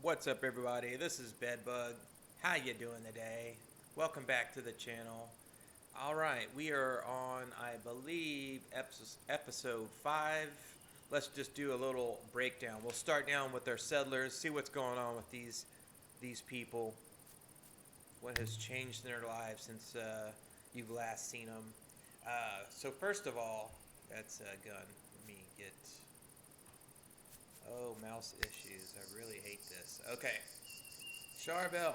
What's up, everybody? This is Bedbug. How you doing today? Welcome back to the channel. All right, we are on, I believe, episode 5. Let's just do a little breakdown. We'll start down with our settlers, see what's going on with these people. What has changed in their lives since you've last seen them. So first of all, that's a gun. Let me get... Oh, mouse issues. I really hate this. Okay. Charbel,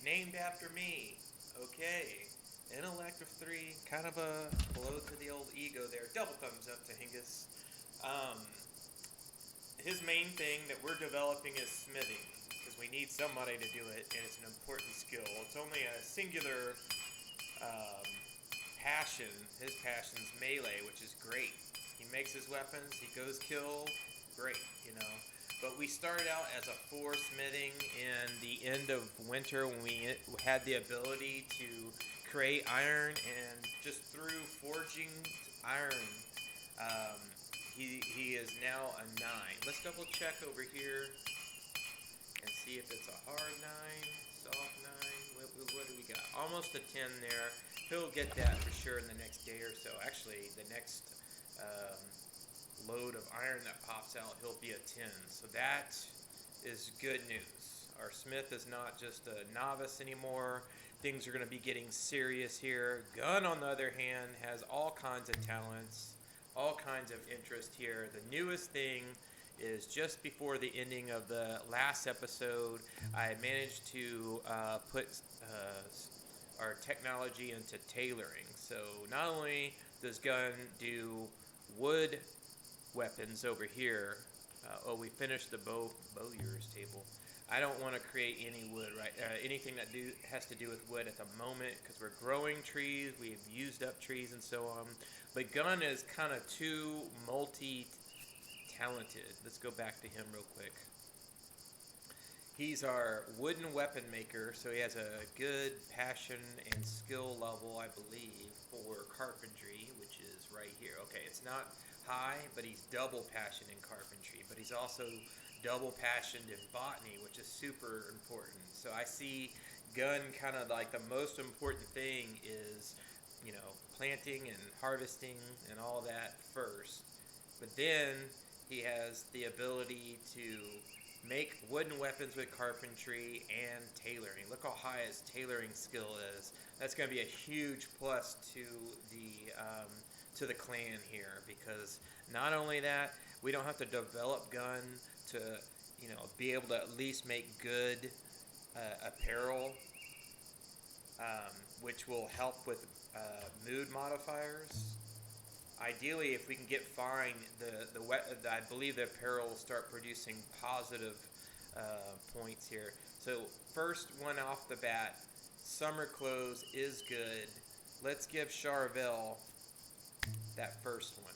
named after me. Okay. Intellect of 3, kind of a blow to the old ego there. Double thumbs up to Hingis. Um, his main thing that we're developing is smithing, because we need somebody to do it, and it's an important skill. It's only a singular um, passion. His passion's melee, which is great. He makes his weapons, he goes kill, great, you know. But we started out as a 4 smithing in the end of winter when we had the ability to create iron, and just through forging iron, um, he is now a 9. Let's double check over here and see if it's a hard 9, soft 9. What do we got? Almost a 10 there. He'll get that for sure in the next day or so. Actually, the next load of iron that pops out, he'll be a 10. So that is good news. Our smith is not just a novice anymore. Things are going to be getting serious here. Gun, on the other hand, has all kinds of talents, all kinds of interest here. The newest thing is just before the ending of the last episode, I managed to put our technology into tailoring. So not only does Gun do wood weapons over here. We finished the bowyer's table. I don't want to create any wood, right? Anything that has to do with wood at the moment, because we're growing trees. We've used up trees and so on. But Gun is kind of too multi-talented. Let's go back to him real quick. He's our wooden weapon maker, so he has a good passion and skill level, I believe, for carpentry, which is right here. Okay, it's not high, but he's double passioned in carpentry, but he's also double passioned in botany, which is super important. So I see Gun kind of like the most important thing is, you know, planting and harvesting and all that first. But then he has the ability to make wooden weapons with carpentry and tailoring. Look how high his tailoring skill is. That's going to be a huge plus to the clan here, because not only that, we don't have to develop Gun to, you know, be able to at least make good apparel, which will help with mood modifiers. Ideally, if we can get fine, I believe the apparel will start producing positive points here. So first one off the bat, summer clothes is good. Let's give Charvel that first one,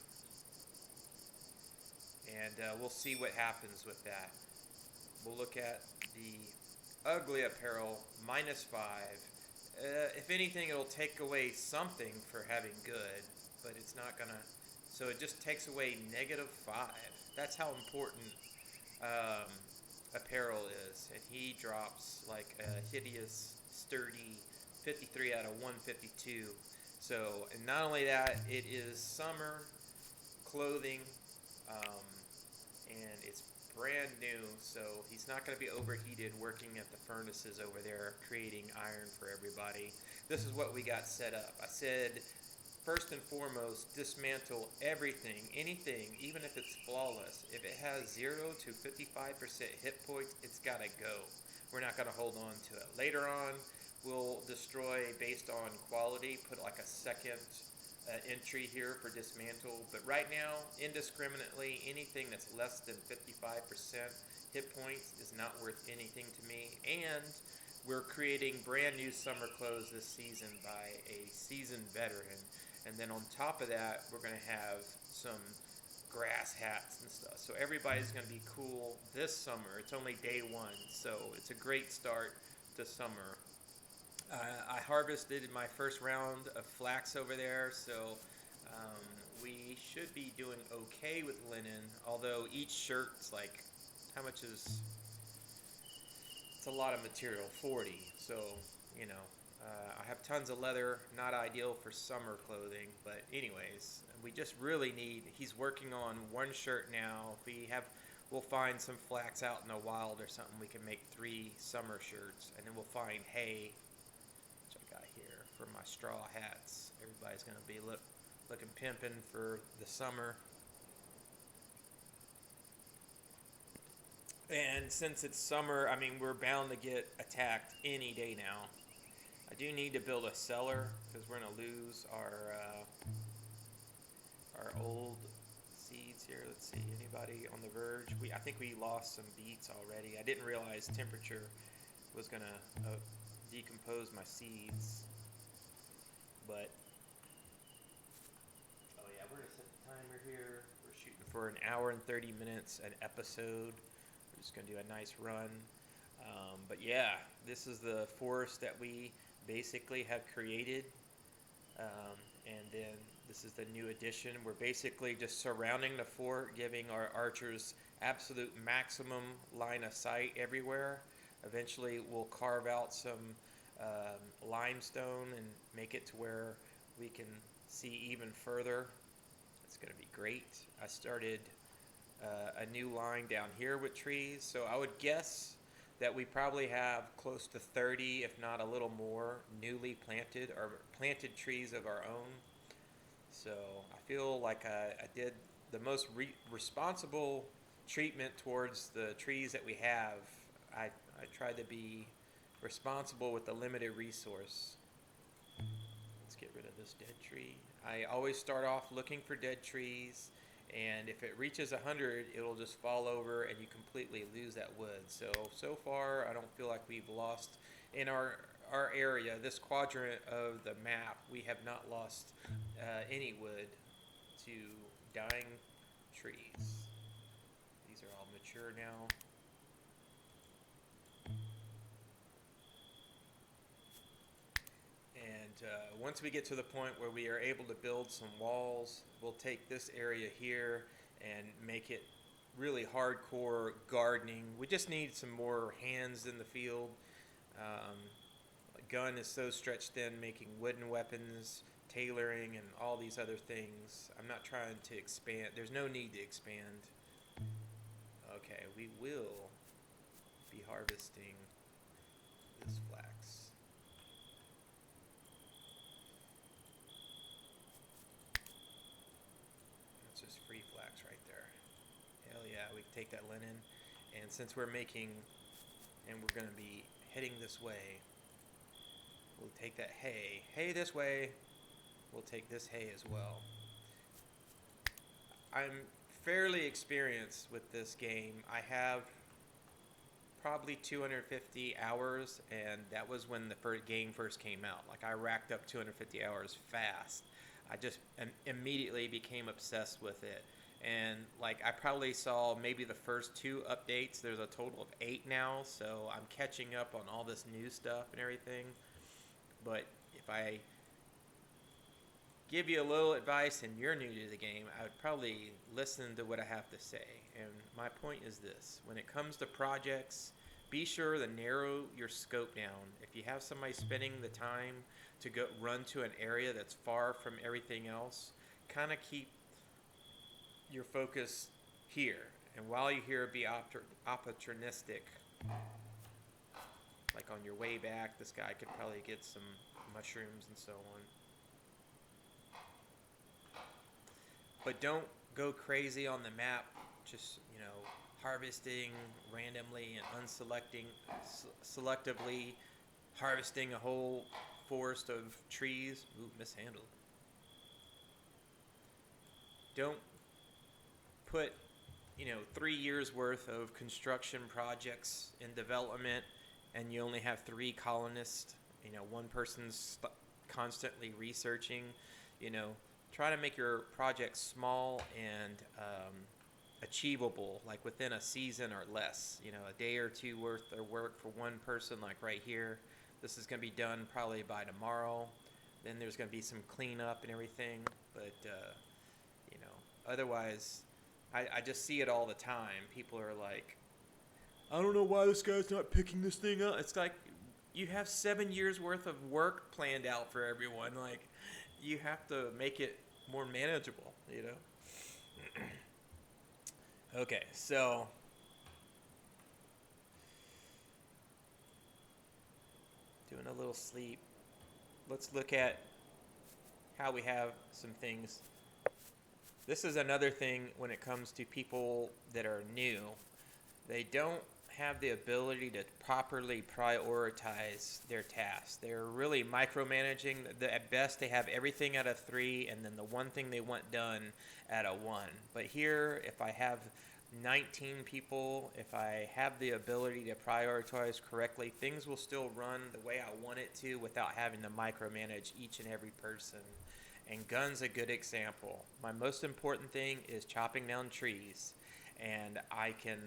and we'll see what happens with that. We'll look at the ugly apparel, -5. If anything, it'll take away something for having good, but it's not gonna. So it just takes away -5. That's how important apparel is, and he drops like a hideous, sturdy 53 out of 152. So, and not only that, it is summer clothing, and it's brand new, so he's not going to be overheated working at the furnaces over there creating iron for everybody. This is what we got set up. I said, first and foremost, dismantle everything, anything, even if it's flawless. If it has 0 to 55% hit points, it's got to go. We're not going to hold on to it. Later on, we'll destroy based on quality, put like a second entry here for dismantle. But right now, indiscriminately, anything that's less than 55% hit points is not worth anything to me. And we're creating brand new summer clothes this season by a seasoned veteran. And then on top of that, we're going to have some grass hats and stuff. So everybody's going to be cool this summer. It's only day 1, so it's a great start to summer. I harvested my first round of flax over there, so we should be doing okay with linen, although each shirt's like, how much is a lot of material, 40. So, you know, I have tons of leather, not ideal for summer clothing. But anyways, we just really need, he's working on one shirt now. If we have, we'll find some flax out in the wild or something. We can make 3 summer shirts. And then we'll find hay, which I got here, for my straw hats. Everybody's going to be looking pimping for the summer. And since it's summer, I mean, we're bound to get attacked any day now. I do need to build a cellar because we're going to lose our old seeds here. Let's see, anybody on the verge? I think we lost some beets already. I didn't realize temperature was going to decompose my seeds. But, oh yeah, we're going to set the timer here. We're shooting for an hour and 30 minutes an episode. We're just going to do a nice run. But yeah, this is the forest that we basically have created. And then this is the new addition. We're basically just surrounding the fort, giving our archers absolute maximum line of sight everywhere. Eventually we'll carve out some limestone and make it to where we can see even further. It's going to be great. I started a new line down here with trees, so I would guess that we probably have close to 30, if not a little more, newly planted or planted trees of our own. So I feel like I did the most responsible treatment towards the trees that we have. I tried to be responsible with the limited resource. Let's get rid of this dead tree. I always start off looking for dead trees, and if it reaches 100, it'll just fall over and you completely lose that wood. So far, I don't feel like we've lost in our area, this quadrant of the map. We have not lost any wood to dying trees. These are all mature now. And once we get to the point where we are able to build some walls, we'll take this area here and make it really hardcore gardening. We just need some more hands in the field. Gun is so stretched thin, making wooden weapons, tailoring, and all these other things. I'm not trying to expand. There's no need to expand. Okay, we will be harvesting this flax. That's just free flax right there. Hell yeah, we can take that linen. And since we're making, and we're going to be heading this way, we'll take that hay this way. We'll take this hay as well. I'm fairly experienced with this game. I have probably 250 hours, and that was when the game first came out. Like, I racked up 250 hours fast. I just immediately became obsessed with it. And like, I probably saw maybe the first 2 updates. There's a total of 8 now, so I'm catching up on all this new stuff and everything. But if I give you a little advice and you're new to the game, I would probably listen to what I have to say. And my point is this: when it comes to projects, be sure to narrow your scope down. If you have somebody spending the time to go run to an area that's far from everything else, kind of keep your focus here. And while you're here, be opportunistic. Like on your way back, this guy could probably get some mushrooms and so on. But don't go crazy on the map, just, harvesting randomly and selectively harvesting a whole forest of trees. Ooh, mishandled. Don't put 3 years worth of construction projects in development and you only have 3 colonists. One person's constantly researching. Try to make your projects small and achievable, like within a season or less. A day or 2 worth of work for one person, like right here. This is going to be done probably by tomorrow. Then there's going to be some cleanup and everything. But, otherwise, I just see it all the time. People are like, I don't know why this guy's not picking this thing up. It's like you have 7 years worth of work planned out for everyone. Like, you have to make it more manageable, you know? Okay, so doing a little sleep. Let's look at how we have some things. This is another thing when it comes to people that are new. They don't have the ability to properly prioritize their tasks. They're really micromanaging. At best, they have everything at a 3, and then the one thing they want done at a 1. But here, if I have 19 people, if I have the ability to prioritize correctly, things will still run the way I want it to without having to micromanage each and every person. And gun's a good example. My most important thing is chopping down trees, and I can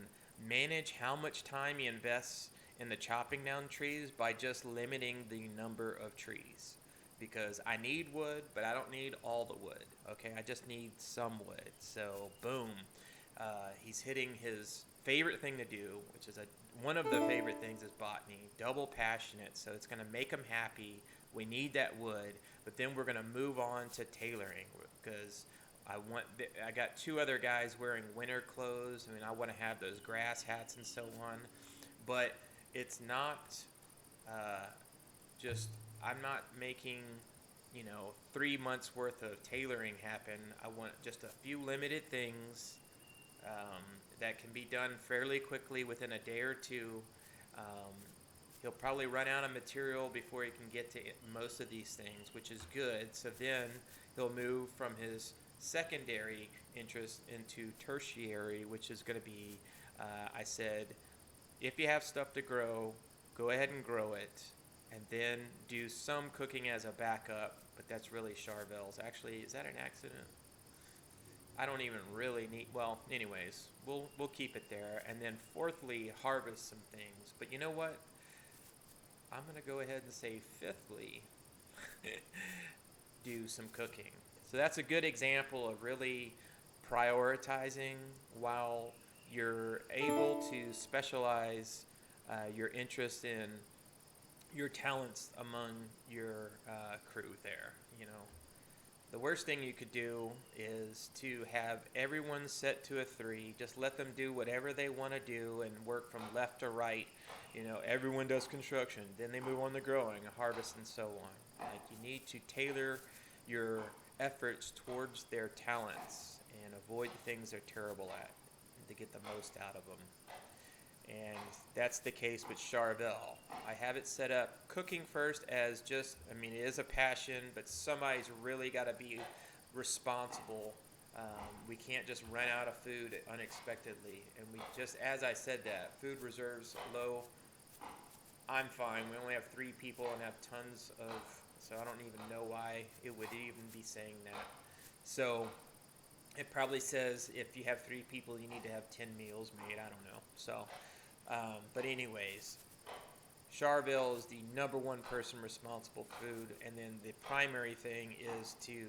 manage how much time he invests in the chopping down trees by just limiting the number of trees, because I need wood, but I don't need all the wood. Okay, I just need some wood. So boom, he's hitting his favorite thing to do, which is one of the favorite things is botany. Double passionate, so it's going to make him happy. We need that wood, but then we're going to move on to tailoring, because I got 2 other guys wearing winter clothes. I mean, I want to have those grass hats and so on, but it's not just, I'm not making 3 months worth of tailoring happen. I want just a few limited things that can be done fairly quickly within a day or two. Um, He'll probably run out of material before he can get to most of these things, which is good. So then he'll move from his secondary interest into tertiary, which is going to be, I said, if you have stuff to grow, go ahead and grow it, and then do some cooking as a backup, but that's really Charvel's. Actually, is that an accident? I don't even really need, well, anyways, we'll keep it there. And then fourthly, harvest some things. But you know what? I'm going to go ahead and say fifthly, do some cooking. So that's a good example of really prioritizing while you're able to specialize your interest in your talents among your crew there. The worst thing you could do is to have everyone set to a 3. Just let them do whatever they want to do and work from left to right. Everyone does construction, then they move on to growing, harvest, and so on. Like, you need to tailor your efforts towards their talents and avoid the things they're terrible at, and to get the most out of them. And that's the case with Charvel. I have it set up cooking first as just, it is a passion, but somebody's really got to be responsible. We can't just run out of food unexpectedly. And as I said that, food reserves low. I'm fine. We only have 3 people and have tons of, so I don't even know why it would even be saying that. So it probably says if you have 3 people, you need to have 10 meals made. I don't know. So, but anyways, Charvel is the number 1 person responsible for food, and then the primary thing is to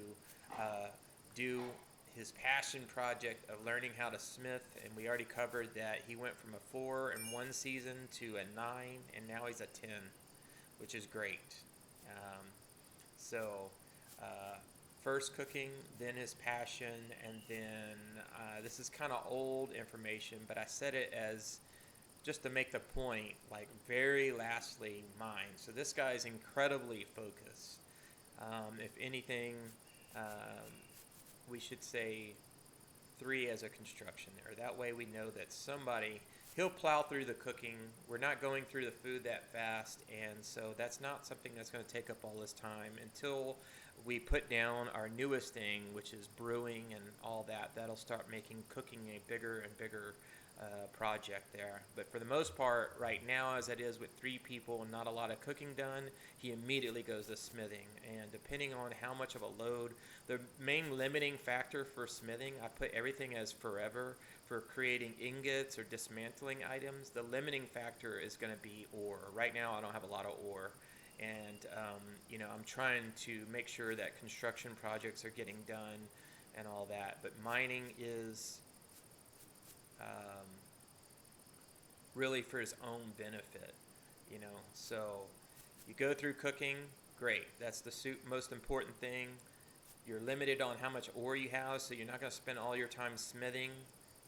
do his passion project of learning how to smith, and we already covered that he went from a 4 in 1 season to a 9, and now he's a 10, which is great. First cooking, then his passion, and then this is kind of old information, but I said it as just to make the point, like, very lastly, mine. So this guy's incredibly focused. If anything, we should say 3 as a construction there. That way we know that he'll plow through the cooking. We're not going through the food that fast, and so that's not something that's going to take up all this time until we put down our newest thing, which is brewing and all that. That'll start making cooking a bigger and bigger project there. But for the most part, right now, as it is with 3 people and not a lot of cooking done, he immediately goes to smithing. And depending on how much of a load, the main limiting factor for smithing, I put everything as forever. For creating ingots or dismantling items, the limiting factor is going to be ore. Right now, I don't have a lot of ore. And, I'm trying to make sure that construction projects are getting done and all that. But mining is really for his own benefit, you know. So you go through cooking, great. That's the most important thing. You're limited on how much ore you have, so you're not going to spend all your time smithing.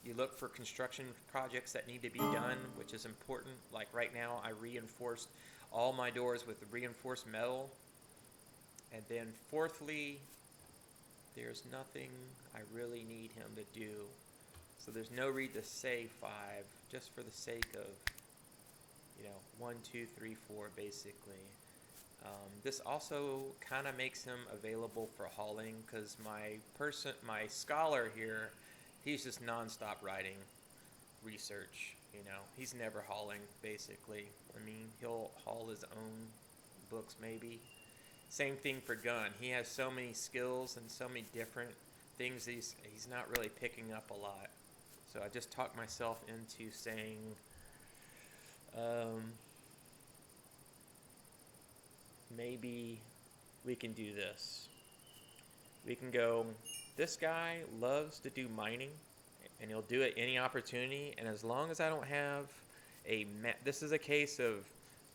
You look for construction projects that need to be done, which is important. Like right now, I reinforced all my doors with reinforced metal. And then fourthly, there's nothing I really need him to do. So there's no need to say 5, just for the sake of, 1, 2, 3, 4, basically. This also kind of makes him available for hauling, because my scholar here, he's just nonstop writing research. He's never hauling, basically. I mean, he'll haul his own books, maybe. Same thing for gun. He has so many skills and so many different things he's not really picking up a lot. So I just talked myself into saying, maybe we can do this. We can go, this guy loves to do mining, and he'll do it any opportunity, and as long as I don't have this is a case of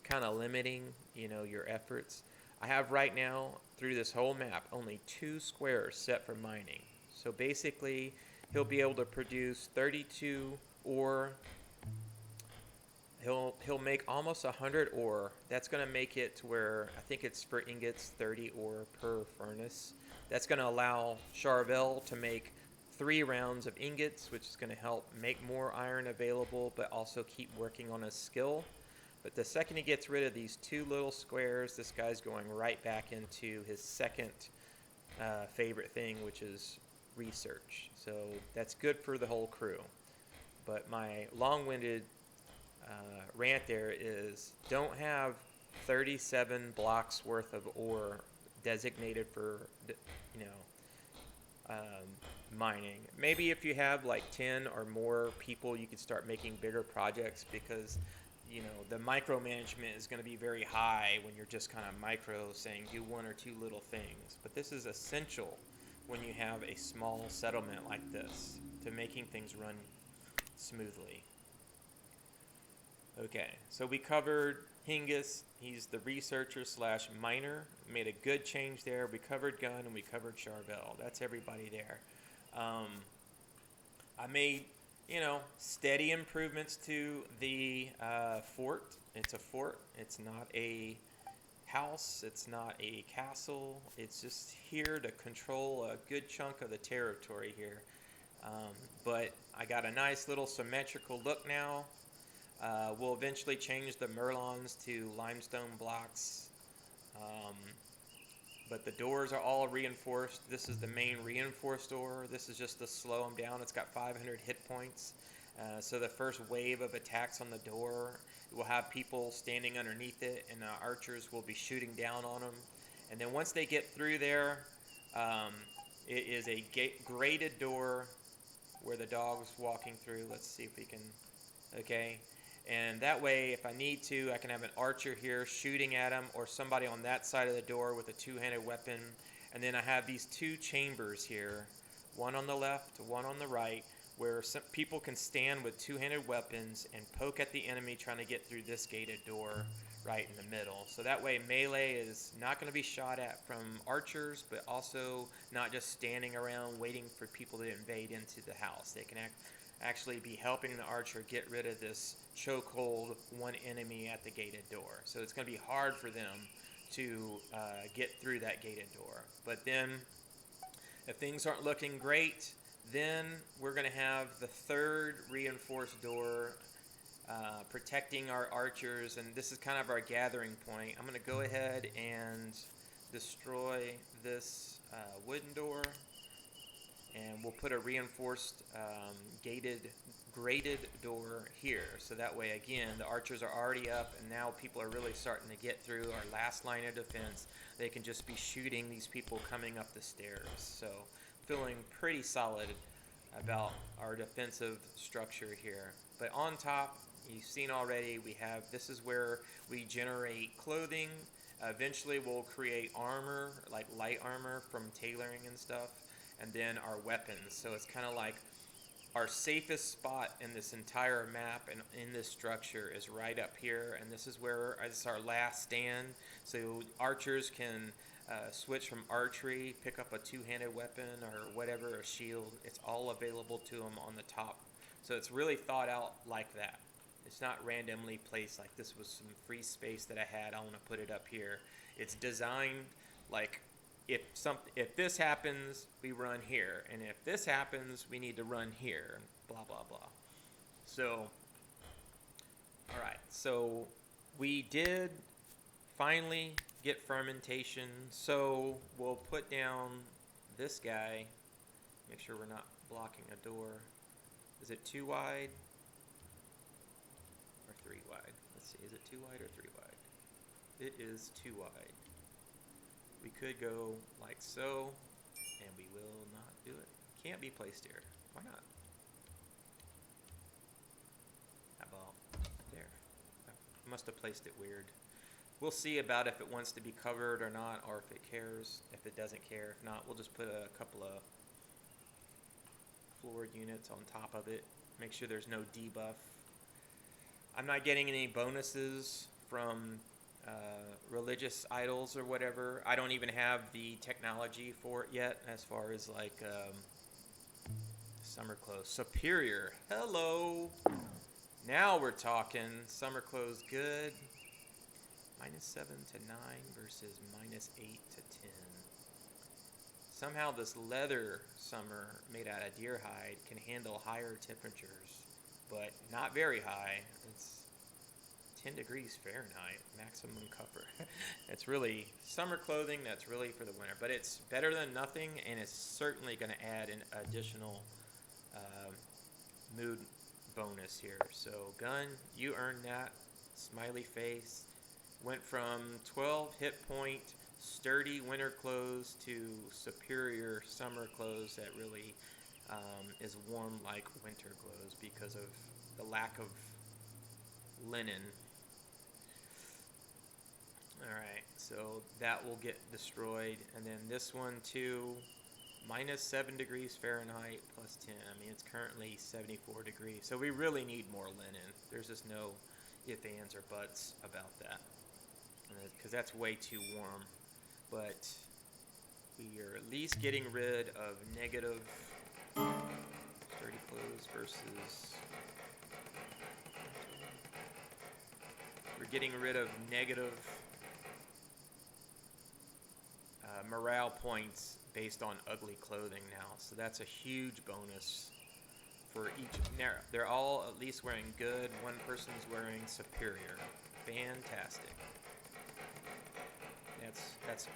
kind of limiting, your efforts. I have right now, through this whole map, only 2 squares set for mining. So basically, he'll be able to produce 32 ore. He'll make almost 100 ore. That's going to make it to where, I think it's for ingots, 30 ore per furnace. That's going to allow Charvel to make 3 rounds of ingots, which is going to help make more iron available, but also keep working on his skill. But the second he gets rid of these 2 little squares, this guy's going right back into his second favorite thing, which is research. So that's good for the whole crew. But my long-winded rant there is, don't have 37 blocks worth of ore designated for, mining. Maybe if you have like 10 or more people, you could start making bigger projects, because the micromanagement is going to be very high when you're just kind of micro saying do 1 or 2 little things. But this is essential when you have a small settlement like this to making things run smoothly. Okay, so we covered Hingis. He's the researcher / miner. Made a good change there. We covered Gun and we covered Charvel. That's everybody there. I made, steady improvements to the fort. It's a fort. It's not a house. It's not a castle. It's just here to control a good chunk of the territory here. But I got a nice little symmetrical look now. We'll eventually change the merlons to limestone blocks. But the doors are all reinforced. This is the main reinforced door. This is just to slow them down. It's got 500 hit points. So the first wave of attacks on the door, will have people standing underneath it, and archers will be shooting down on them. And then once they get through there, it is a graded door where the dog's walking through. Let's see if we can, okay. And that way, if I need to, I can have an archer here shooting at him, or somebody on that side of the door with a 2-handed weapon. And then I have these 2 chambers here, one on the left, one on the right, where some people can stand with 2-handed weapons and poke at the enemy trying to get through this gated door right in the middle. So that way melee is not going to be shot at from archers, but also not just standing around waiting for people to invade into the house. They can actually be helping the archer get rid of this chokehold one enemy at the gated door. So it's going to be hard for them to get through that gated door. But then, if things aren't looking great, then we're going to have the 3rd reinforced door protecting our archers, and this is kind of our gathering point. I'm going to go ahead and destroy this wooden door, and we'll put a reinforced graded door here. So that way, again, the archers are already up, and now people are really starting to get through our last line of defense. They can just be shooting these people coming up the stairs. So feeling pretty solid about our defensive structure here. But on top, you've seen already, this is where we generate clothing. Eventually we'll create armor, like light armor from tailoring and stuff, and then our weapons. So it's kind of like our safest spot in this entire map and in this structure is right up here, and this is where it's our last stand. So archers can switch from archery, pick up a two-handed weapon or whatever, a shield. It's all available to them on the top. So it's really thought out like that. It's not randomly placed like this was some free space that I had. I want to put it up here. It's designed like if this happens, we run here, and if this happens, we need to run here, and blah blah blah. So, all right. So we did finally get fermentation. So we'll put down this guy. Make sure we're not blocking a door. Is it 2 wide or 3 wide? Let's see. Is it 2 wide or 3 wide? It is 2 wide. We could go like so, and we will not do it. Can't be placed here. Why not? How about there? I must have placed it weird. We'll see about if it wants to be covered or not, or if it cares. If it doesn't care, if not, we'll just put a couple of floored units on top of it. Make sure there's no debuff. I'm not getting any bonuses from religious idols or whatever. I don't even have the technology for it yet, as far as like summer clothes. Superior. Hello. Now we're talking. Summer clothes good. -7 to 9 versus -8 to 10. Somehow this leather summer made out of deer hide can handle higher temperatures, but not very high. It's 10 degrees Fahrenheit, maximum cover. It's really summer clothing that's really for the winter, but it's better than nothing, and it's certainly going to add an additional mood bonus here. So gun, you earned that. Smiley face. Went from 12 hit point sturdy winter clothes to superior summer clothes that really is warm like winter clothes because of the lack of linen. Alright, so that will get destroyed. And then this one too, -7 degrees Fahrenheit plus 10. I mean, it's currently 74 degrees. So we really need more linen. There's just no ifs, ands, or buts about that. Because that's way too warm. But we are at least getting rid of negative sturdy clothes versus... We're getting rid of negative morale points based on ugly clothing now. So that's a huge bonus for each. They're all at least wearing good. One person's wearing superior. Fantastic. That's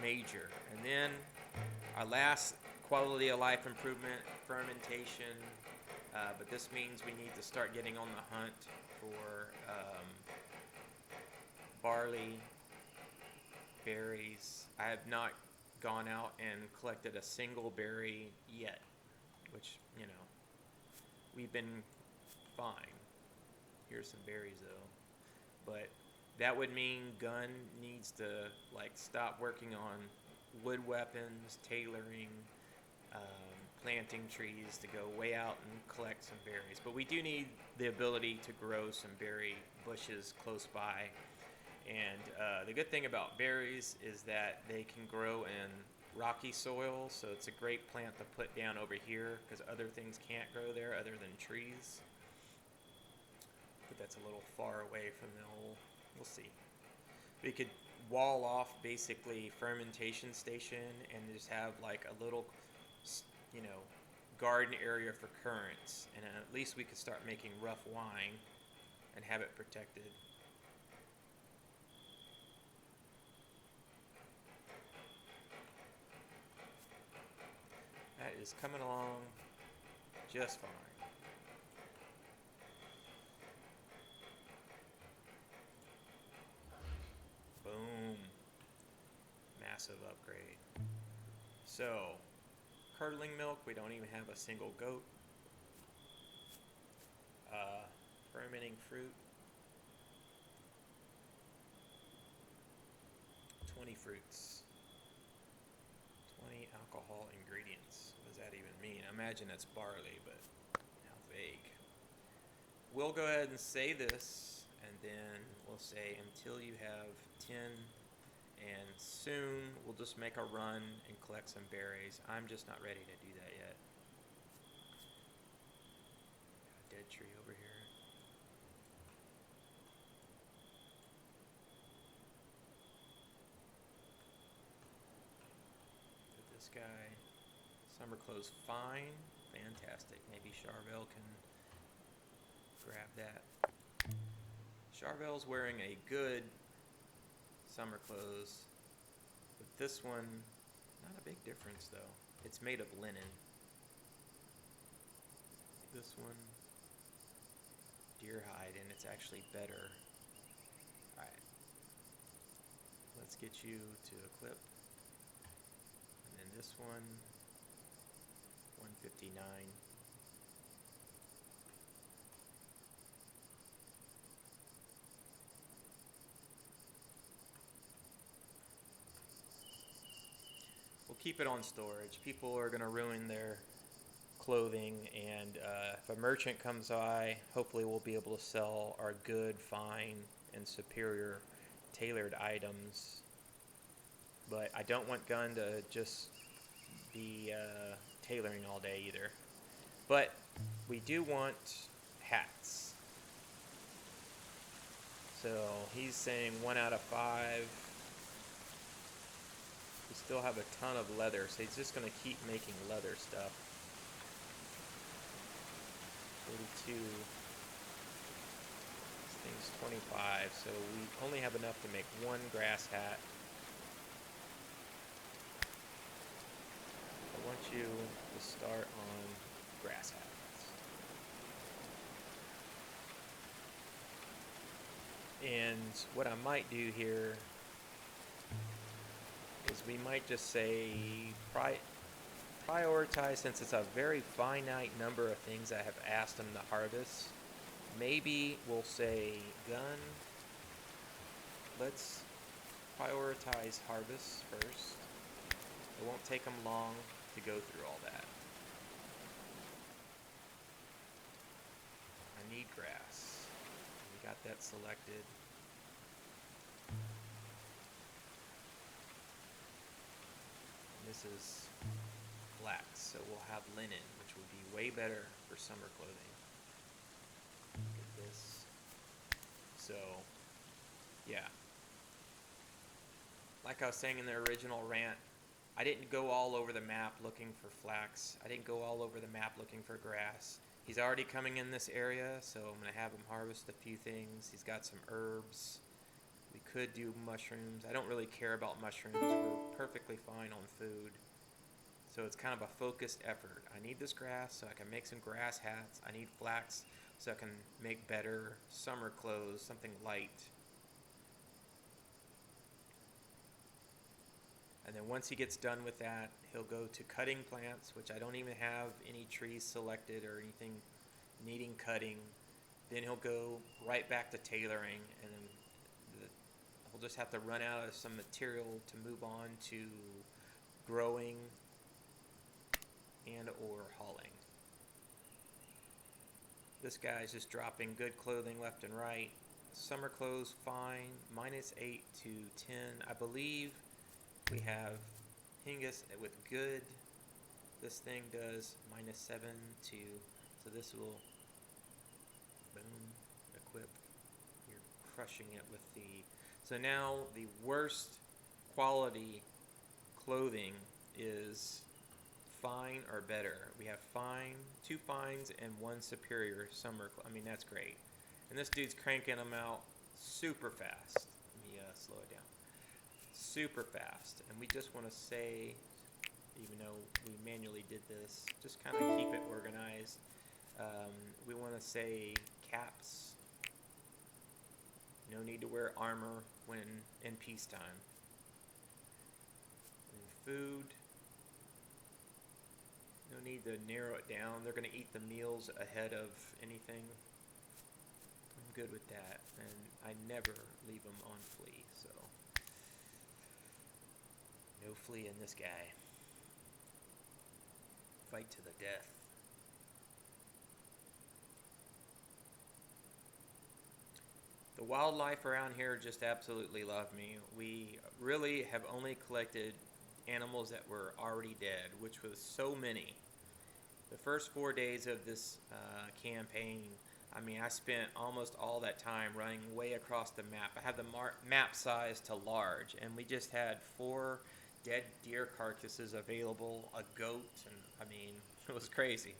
major. And then our last quality of life improvement, fermentation. But this means we need to start getting on the hunt for barley, berries. I have not gone out and collected a single berry yet, which, you know, we've been fine. Here's some berries though. But that would mean Gun needs to like stop working on wood weapons, tailoring, planting trees to go way out and collect some berries. But we do need the ability to grow some berry bushes close by. And the good thing about berries is that they can grow in rocky soil, so it's a great plant to put down over here because other things can't grow there other than trees. But that's a little far away from the whole, we'll see. We could wall off basically fermentation station and just have like a little, you know, garden area for currants, and at least we could start making rough wine and have it protected. That is coming along just fine. Boom. Massive upgrade. So, curdling milk, we don't even have a single goat. Fermenting fruit. 20 fruits. 20 alcohol ingredients. What does that even mean? I imagine it's barley, but vague. We'll go ahead and say this, and then we'll say until you have 10, and soon we'll just make a run and collect some berries. I'm just not ready to do that yet. Got a dead tree over here. Put this guy. Summer clothes, fine. Fantastic. Maybe Charvel can grab that. Charvel's wearing a good summer clothes, but this one, not a big difference though. It's made of linen. This one, deer hide, and it's actually better. Alright, let's get you to equip. And then this one, 159. We'll keep it on storage. People are going to ruin their clothing, and if a merchant comes by, hopefully we'll be able to sell our good, fine, and superior tailored items. But I don't want Gun to just be tailoring all day either. But we do want hats. So he's saying 1 out of 5. We still have a ton of leather, so he's just going to keep making leather stuff. 42. This thing's 25, so we only have enough to make 1 grass hat. I want you to start on grass hats. And what I might do here is we might just say prioritize, since it's a very finite number of things I have asked them to harvest. Maybe we'll say Gun, let's prioritize harvests first. It won't take them long to go through all that. I need grass. We got that selected. This is flax, so we'll have linen, which would be way better for summer clothing. Look at this. So, yeah. Like I was saying in the original rant, I didn't go all over the map looking for flax. I didn't go all over the map looking for grass. He's already coming in this area, so I'm going to have him harvest a few things. He's got some herbs. We could do mushrooms. I don't really care about mushrooms. We're perfectly fine on food. So it's kind of a focused effort. I need this grass so I can make some grass hats. I need flax so I can make better summer clothes, something light. And then once he gets done with that, he'll go to cutting plants, which I don't even have any trees selected or anything needing cutting. Then he'll go right back to tailoring, and then we'll just have to run out of some material to move on to growing and or hauling. This guy's just dropping good clothing left and right. Summer clothes, fine, -8 to 10. I believe we have Hingis with good. This thing does -7 to, so this will, boom, equip. You're crushing it with the, so now the worst quality clothing is fine or better. We have fine, 2 fines, and 1 superior summer. I mean, that's great. And this dude's cranking them out super fast. Let me slow it down. Super fast. And we just want to say, even though we manually did this, just kind of keep it organized. We want to say caps. No need to wear armor when in peacetime. And food. No need to narrow it down. They're going to eat the meals ahead of anything. I'm good with that. And I never leave them on flea, so no flea in this guy. Fight to the death. The wildlife around here just absolutely love me. We really have only collected animals that were already dead, which was so many. The first 4 days of this campaign, I mean, I spent almost all that time running way across the map. I had the map size to large, and we just had 4 dead deer carcasses available, a goat, and I mean, it was crazy.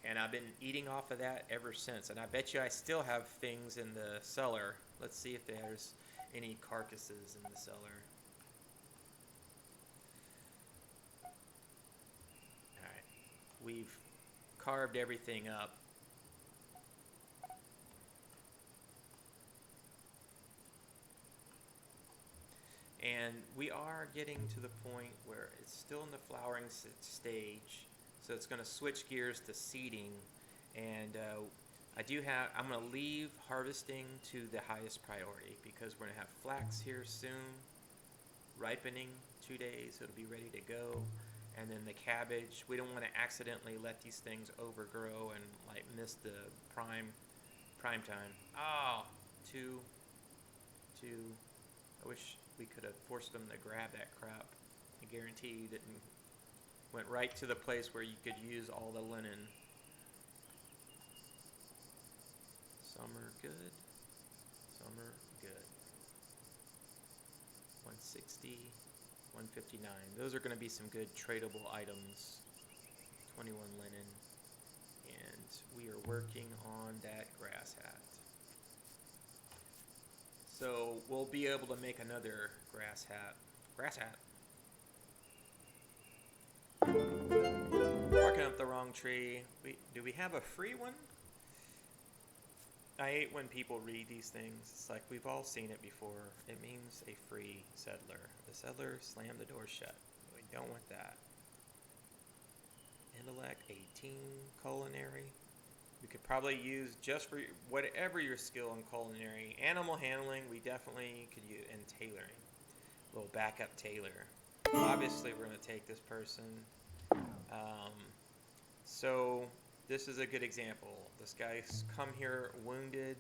And I've been eating off of that ever since. And I bet you I still have things in the cellar. Let's see if there's any carcasses in the cellar. Alright, we've carved everything up. And we are getting to the point where it's still in the flowering stage. So it's going to switch gears to seeding. And I'm going to leave harvesting to the highest priority because we're going to have flax here soon, ripening 2 days. It'll be ready to go. And then the cabbage, we don't want to accidentally let these things overgrow and like miss the prime time. Oh, two. I wish we could have forced them to grab that crap. I guarantee you didn't. Went right to the place where you could use all the linen. Some are good. Some are good. 160, 159. Those are going to be some good tradable items. 21 linen. And we are working on that grass hat. So we'll be able to make another grass hat. Barking up the wrong tree. Do we have a free one? I hate when people read these things. It's like we've all seen it before. It means a free settler. The settler slammed the door shut. We don't want that. Intellect 18, culinary. We could probably use just for whatever your skill in culinary. Animal handling, we definitely could use, and tailoring. A little backup tailor. Obviously, we're going to take this person. So this is a good example. This guy's come here wounded.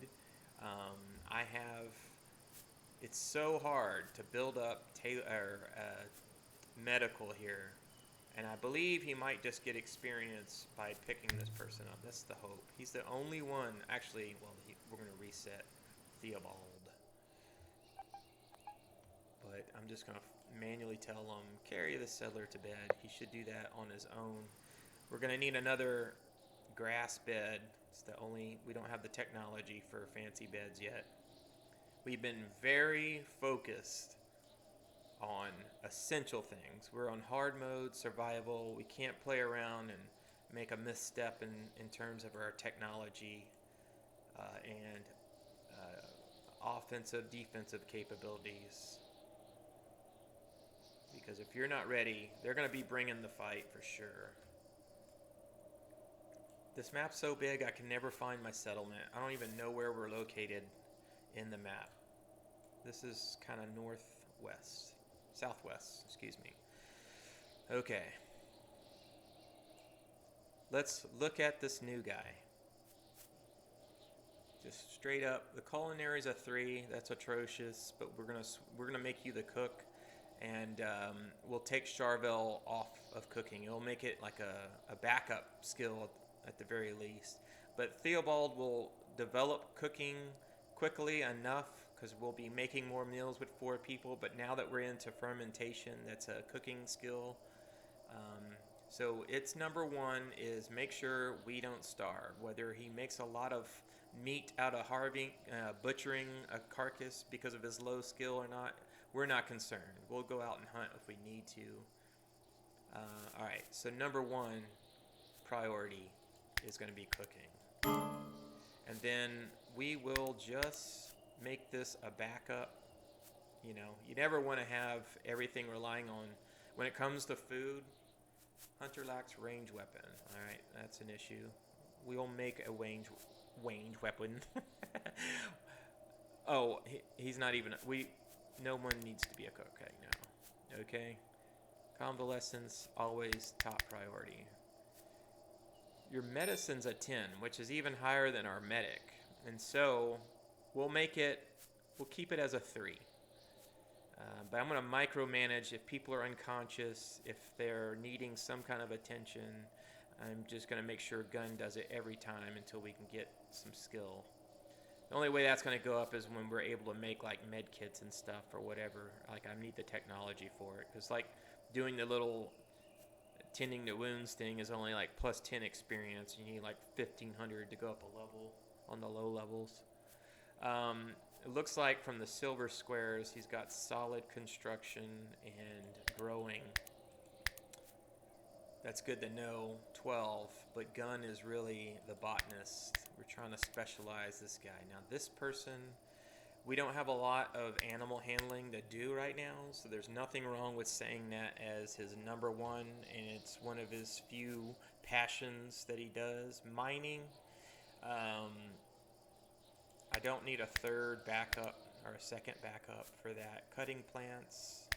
It's so hard to build up medical here. And I believe he might just get experience by picking this person up. That's the hope. He's the only one. Actually, well, we're going to reset Theobald. But I'm just going to manually tell him, carry the settler to bed. He should do that on his own. We're going to need another grass bed. We don't have the technology for fancy beds yet. We've been very focused on essential things. We're on hard mode, survival. We can't play around and make a misstep in terms of our technology and offensive, defensive capabilities. Because if you're not ready, they're going to be bringing the fight for sure. This map's so big I can never find my settlement. I don't even know where we're located in the map. This is kind of southwest, excuse me. Okay. Let's look at this new guy. Just straight up, the culinary's a 3. That's atrocious, but we're gonna make you the cook, and we'll take Charvel off of cooking. It'll make it like a backup skill at the very least. But Theobald will develop cooking quickly enough because we'll be making more meals with 4 people. But now that we're into fermentation, that's a cooking skill. So its number 1 is make sure we don't starve. Whether he makes a lot of meat out of butchering a carcass because of his low skill or not, we're not concerned. We'll go out and hunt if we need to. All right, so number 1 priority is going to be cooking. And then we will just make this a backup. You know, you never want to have everything relying on, when it comes to food, hunter lacks range weapon. All right, that's an issue. We'll make a range weapon. Oh, he's not even, no one needs to be a cook right now. Okay? Convalescence, always top priority. Your medicine's a 10, which is even higher than our medic. And so we'll make it, we'll keep it as a 3. But I'm going to micromanage if people are unconscious, if they're needing some kind of attention. I'm just going to make sure Gun does it every time until we can get some skill. The only way that's going to go up is when we're able to make like med kits and stuff or whatever. Like I need the technology for it, because like doing the little tending to wounds thing is only like plus 10 experience. You need like 1500 to go up a level on the low levels. It looks like from the silver squares, he's got solid construction and growing. That's good to know. 12, but Gun is really the botanist. We're trying to specialize this guy. Now this person, we don't have a lot of animal handling to do right now, so there's nothing wrong with saying that as his number 1, and it's one of his few passions that he does. Mining. I don't need a third backup or a second backup for that. Cutting plants,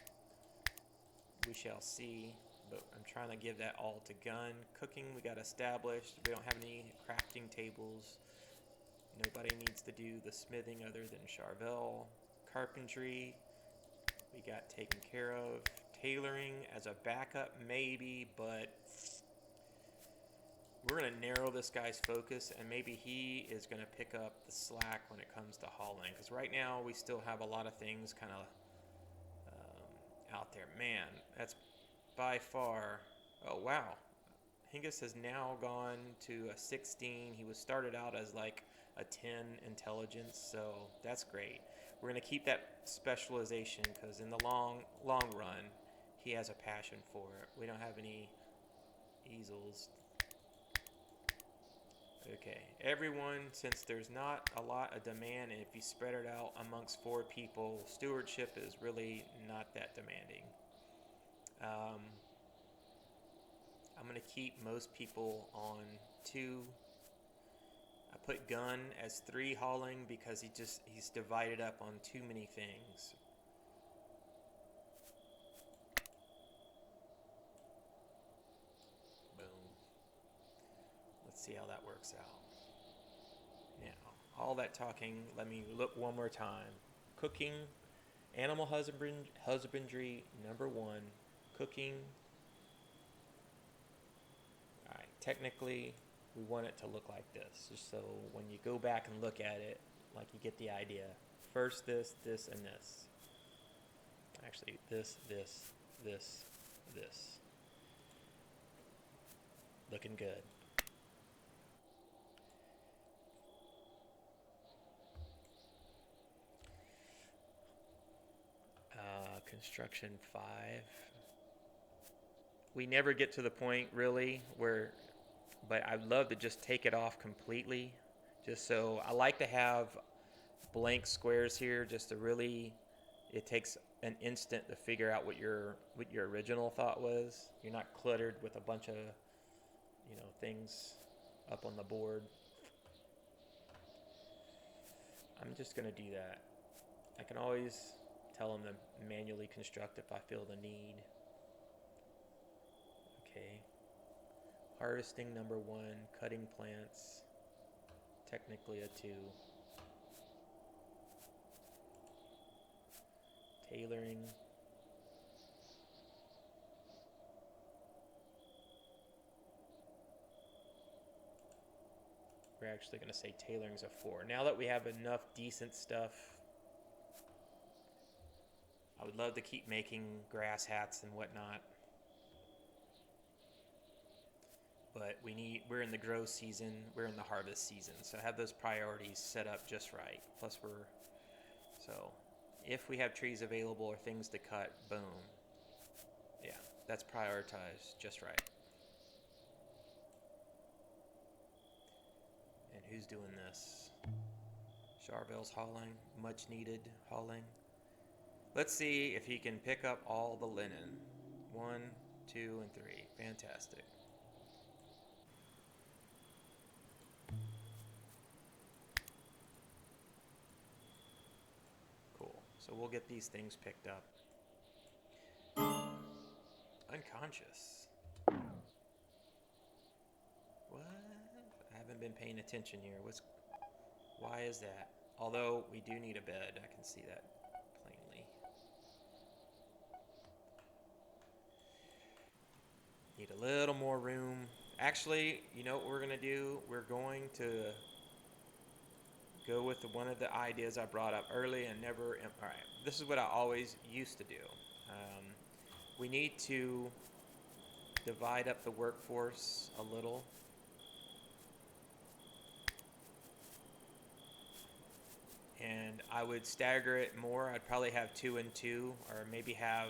we shall see, but I'm trying to give that all to Gun. Cooking, we got established. We don't have any crafting tables. Nobody needs to do the smithing other than Charvel. Carpentry, we got taken care of. Tailoring as a backup, maybe, but we're going to narrow this guy's focus, and maybe he is going to pick up the slack when it comes to hauling, because right now we still have a lot of things kind of out there. Man, that's by far... Oh, wow. Hingis has now gone to a 16. He was started out as like a 10 intelligence, so that's great. We're going to keep that specialization because in the long run, he has a passion for it. We don't have any easels. Okay, everyone, since there's not a lot of demand, and if you spread it out amongst 4 people, stewardship is really not that demanding. I'm going to keep most people on 2. I put Gun as 3 hauling because he's divided up on too many things. Boom. Let's see how that works out. Now, all that talking, let me look one more time. Cooking, animal husbandry, number 1. Cooking. Alright, technically, we want it to look like this, just so when you go back and look at it, like you get the idea. First this, this, and this. Actually, this, this, this, this. Looking good. Construction 5. We never get to the point, really, where... But I'd love to just take it off completely. Just so... I like to have blank squares here, just to really... It takes an instant to figure out what your original thought was. You're not cluttered with a bunch of, things up on the board. I'm just going to do that. I can always tell them to manually construct if I feel the need. Okay. Harvesting number 1, cutting plants, technically a 2. Tailoring. We're actually going to say tailoring's a 4. Now that we have enough decent stuff, I would love to keep making grass hats and whatnot. But we're in the grow season, we're in the harvest season, so have those priorities set up just right. Plus so if we have trees available or things to cut, boom. Yeah, that's prioritized just right. And who's doing this? Charvel's hauling, much needed hauling. Let's see if he can pick up all the linen. 1, 2, and 3. Fantastic. Cool. So we'll get these things picked up. Unconscious. What? I haven't been paying attention here. Why is that? Although we do need a bed, I can see that plainly. Need a little more room. Actually, you know what we're going to do? We're going to go with one of the ideas I brought up early and never. All right, this is what I always used to do. Um, we need to divide up the workforce a little. And I would stagger it more. I'd probably have 2 and 2, or maybe have,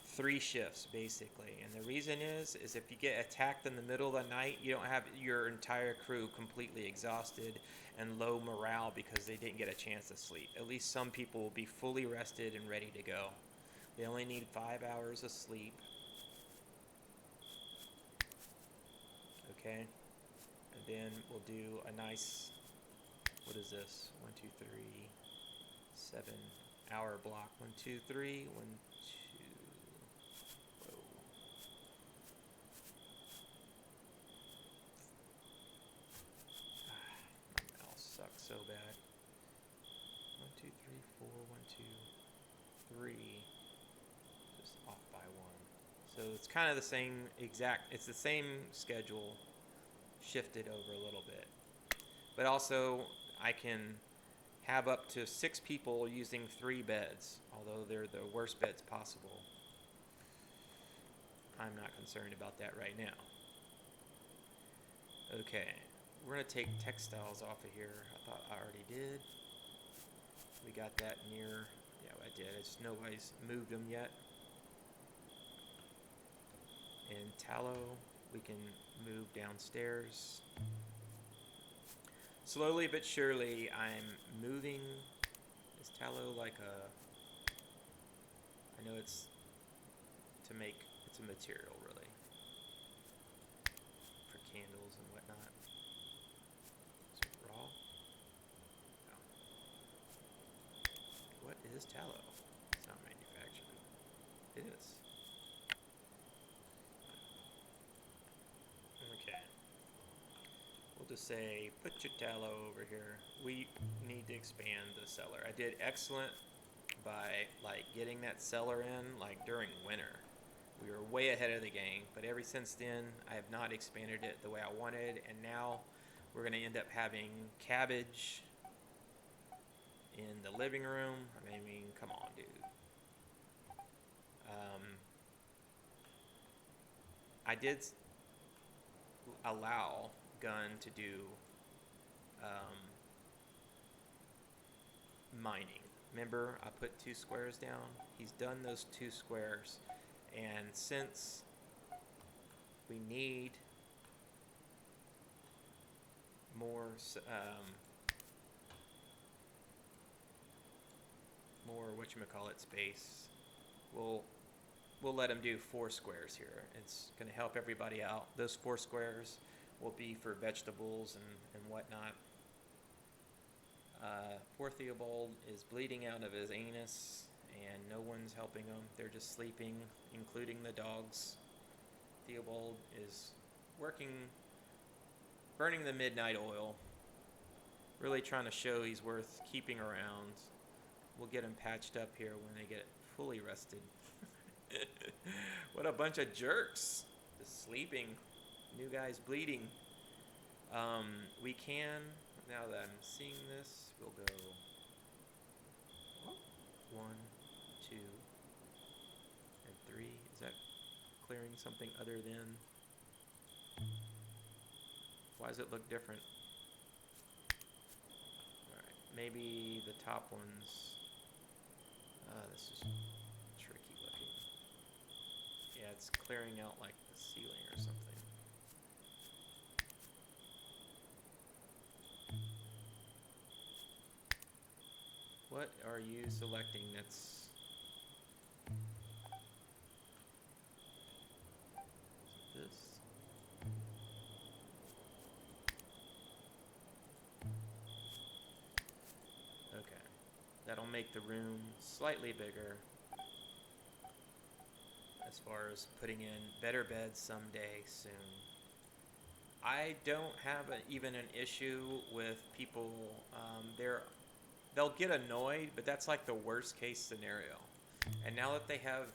3 shifts basically. And the reason is if you get attacked in the middle of the night, you don't have your entire crew completely exhausted and low morale because they didn't get a chance to sleep. At least some people will be fully rested and ready to go. They only need 5 hours of sleep. Okay? And then we'll do a nice, what is this? 1, 2, 3, 7-hour block. 1, 2, 3, 1, 2. Whoa. My mouse sucks so bad. 1, 2, 3, 4, 1, 2, 3. Just off by 1. So it's kind of the same it's the same schedule shifted over a little bit. But also I can have up to 6 people using 3 beds, although they're the worst beds possible. I'm not concerned about that right now. Okay, we're going to take textiles off of here. I thought I already did. We got that near. Yeah, I did. It's just nobody's moved them yet. And tallow, we can move downstairs. Slowly but surely, I'm moving. Is tallow like a... I know it's to make... It's a material, really. For candles and whatnot. Is it raw? No. What is tallow? It's not manufactured. It is. Okay. We'll just say, put your tallow over here. We need to expand the cellar. I did excellent by getting that cellar in during winter. We were way ahead of the game, but ever since then I have not expanded it the way I wanted, and now we're going to end up having cabbage in the living room. I mean, come on, dude. I did allow Gun to do mining. Remember, I put 2 squares down? He's done those 2 squares. And since we need more space, we'll let him do 4 squares here. It's going to help everybody out. Those 4 squares will be for vegetables and whatnot. Poor Theobald is bleeding out of his anus, and no one's helping him. They're just sleeping, including the dogs. Theobald is working, burning the midnight oil, really trying to show he's worth keeping around. We'll get him patched up here when they get fully rested. What a bunch of jerks. Just sleeping. New guy's bleeding. We can, now that I'm seeing this, we'll go 1, 2, and 3. Is that clearing something other than... Why does it look different? Alright, maybe the top ones... this is tricky looking. Yeah, it's clearing out like the ceiling or something. What are you selecting that's... this? Okay. That'll make the room slightly bigger as far as putting in better beds someday soon. I don't have even an issue with people. They'll get annoyed, but that's like the worst case scenario. And now that they have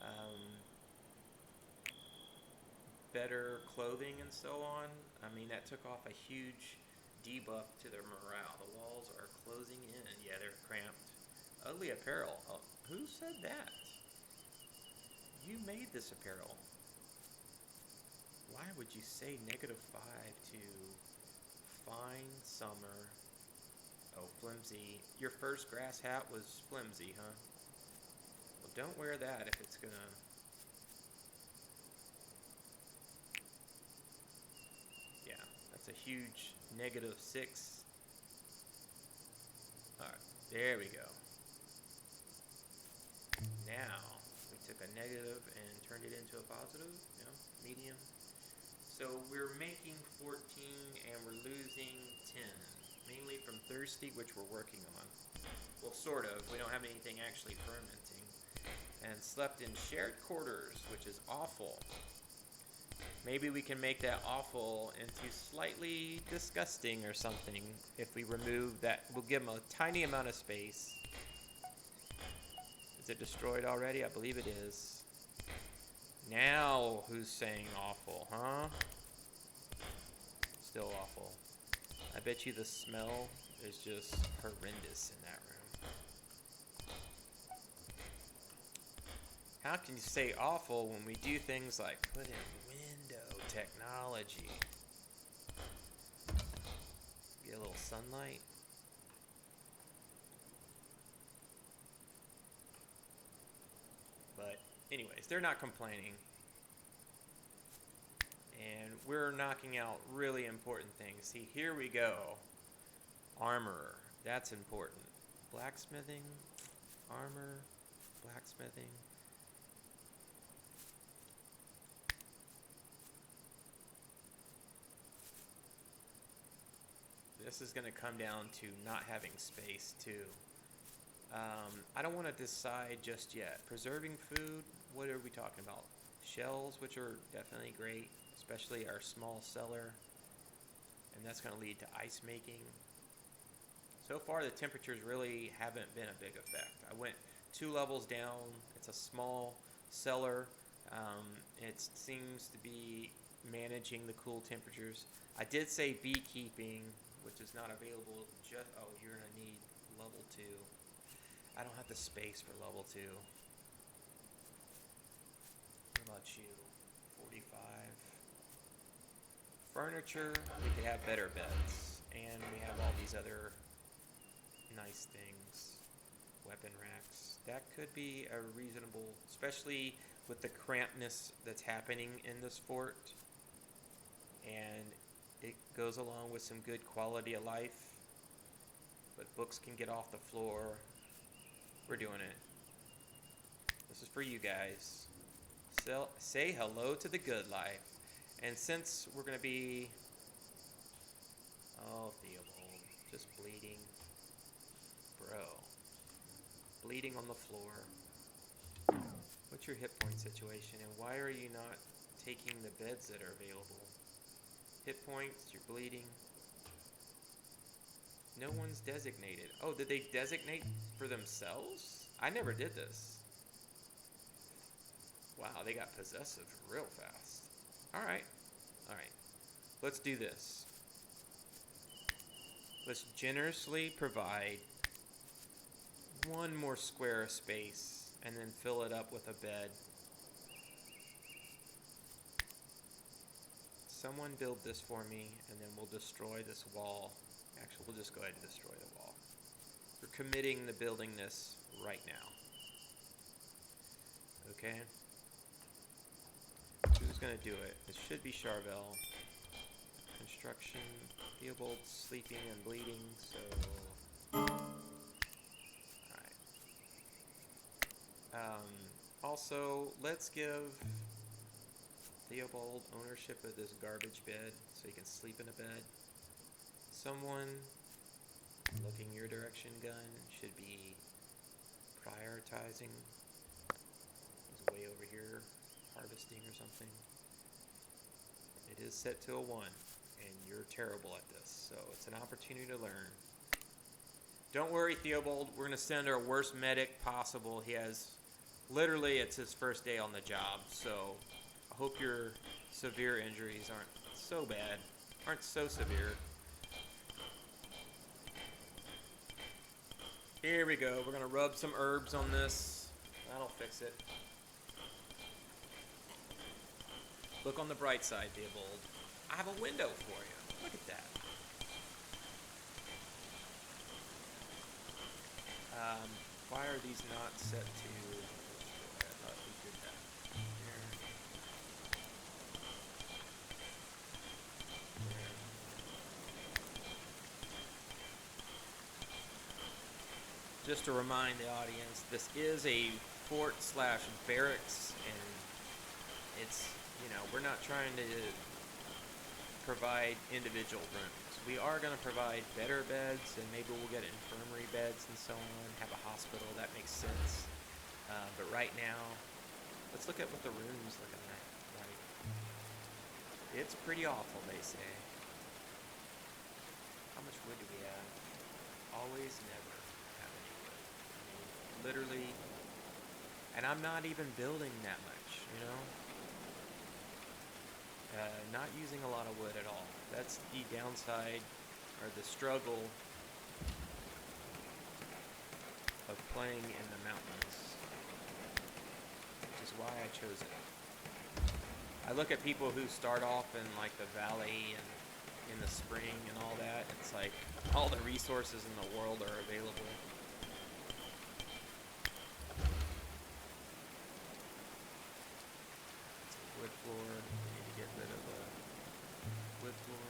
um, better clothing and so on, I mean that took off a huge debuff to their morale. The walls are closing in. Yeah, they're cramped. Ugly apparel. Oh, who said that? You made this apparel. Why would you say -5 to fine summer? Oh, flimsy. Your first grass hat was flimsy, huh? Well, don't wear that if it's gonna... Yeah, that's a huge -6. Alright, there we go. Now, we took a negative and turned it into a positive, you know, medium. So we're making 14 and we're losing 10, mainly from thirsty, which we're working on. Well, sort of. We don't have anything actually fermenting. And slept in shared quarters, which is awful. Maybe we can make that awful into slightly disgusting or something if we remove that. We'll give them a tiny amount of space. Is it destroyed already? I believe it is. Now, who's saying awful, huh? Still awful. I bet you the smell is just horrendous in that room. How can you say awful when we do things like put in window technology? Get a little sunlight. But anyways, they're not complaining. And we're knocking out really important things. See, here we go. Armorer. That's important. Blacksmithing. Armor. Blacksmithing. This is going to come down to not having space, too. I don't want to decide just yet. Preserving food. What are we talking about? Shells, which are definitely great. Especially our small cellar, and that's going to lead to ice making. So far the temperatures really haven't been a big effect. I went 2 levels down. It's a small cellar. It seems to be managing the cool temperatures. I did say beekeeping, which is not available just... Oh, you're going to need level 2. I don't have the space for level 2. What about you? 45. Furniture, we could have better beds, and we have all these other nice things. Weapon racks. That could be a reasonable, especially with the crampedness that's happening in this fort. And it goes along with some good quality of life. But books can get off the floor. We're doing it. This is for you guys. So, say hello to the good life. And since we're going to be... Oh, Theobald. Just bleeding. Bro. Bleeding on the floor. What's your hit point situation? And why are you not taking the beds that are available? Hit points, you're bleeding. No one's designated. Oh, did they designate for themselves? I never did this. Wow, they got possessive real fast. Alright. Alright. Let's do this. Let's generously provide 1 more square of space and then fill it up with a bed. Someone build this for me and then we'll destroy this wall. Actually, we'll just go ahead and destroy the wall. We're committing to building this right now. Okay? Who's going to do it? It should be Charvel. Construction. Theobald's sleeping and bleeding, so... Alright. Also, let's give Theobald ownership of this garbage bed so he can sleep in a bed. Someone looking your direction, gun, should be prioritizing. He's way over here harvesting or something. It is set to a 1, and you're terrible at this, so it's an opportunity to learn. Don't worry, Theobald. We're going to send our worst medic possible. He has, literally, it's his first day on the job, so I hope your severe injuries aren't so bad, aren't so severe. Here we go. We're going to rub some herbs on this. That'll fix it. Look on the bright side, Theobald. I have a window for you. Look at that. Why are these not set to... I thought we did that. There. There. Just to remind the audience, this is a fort/barracks, and it's, you know, we're not trying to provide individual rooms. We are going to provide better beds, and maybe we'll get infirmary beds and so on, have a hospital. That makes sense. But right now, let's look at what the room's looking like. It's pretty awful, they say. How much wood do we have? Always never have any wood. I mean, literally, and I'm not even building that much, you know? Not using a lot of wood at all. That's the downside, or the struggle of playing in the mountains, which is why I chose it. I look at people who start off in like the valley and in the spring and all that. It's like all the resources in the world are available. It's a wood floor. We need to get rid of the wood floor.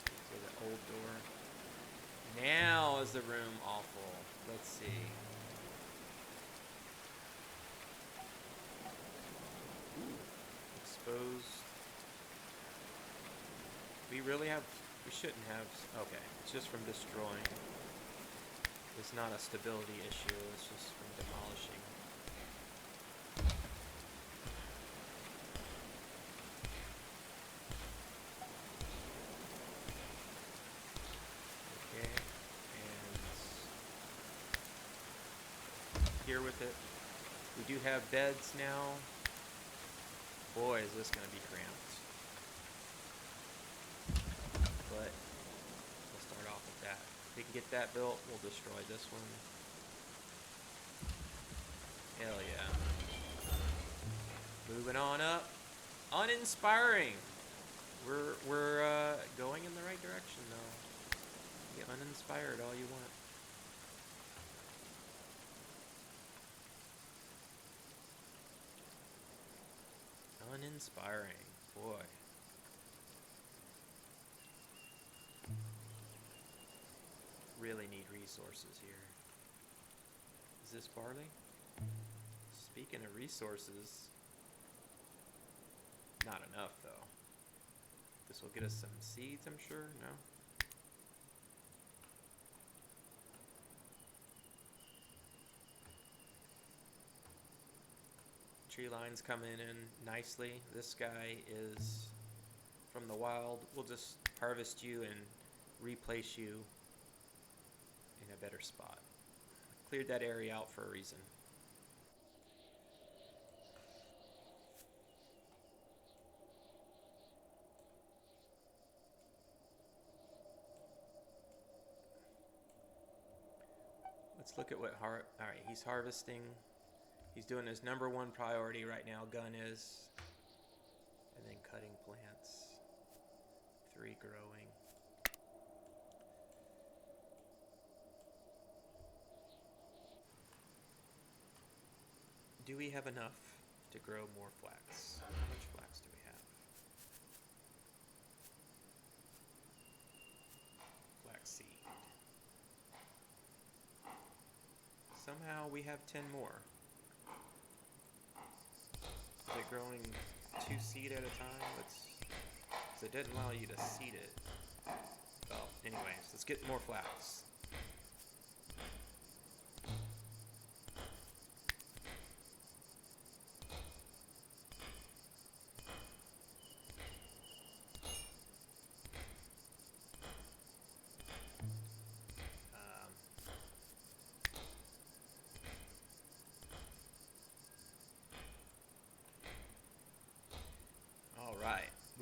Okay, the old door. Now is the room awful. Let's see. Exposed. We shouldn't have, okay, it's just from destroying. It's not a stability issue, it's just from demolishing. Okay, and here with it. We do have beds now. Boy, is this going to be cramped. But we'll start off with that. If we can get that built, we'll destroy this one. Hell yeah. Moving on up. Uninspiring. We're going in the right direction though. Get uninspired all you want. Uninspiring. Boy. Really need resources here. Is this barley? Speaking of resources, not enough though. This will get us some seeds, I'm sure. No? Tree lines coming in nicely. This guy is from the wild. We'll just harvest you and replace you in a better spot. Cleared that area out for a reason. Let's look at what alright, he's harvesting. He's doing his number one priority right now, gun is. And then cutting plants. 3 growing. Do we have enough to grow more flax? How much flax do we have? Flax seed. Somehow we have 10 more. Is it growing 2 seed at a time? Because it didn't allow you to seed it. Well, anyways, let's get more flax.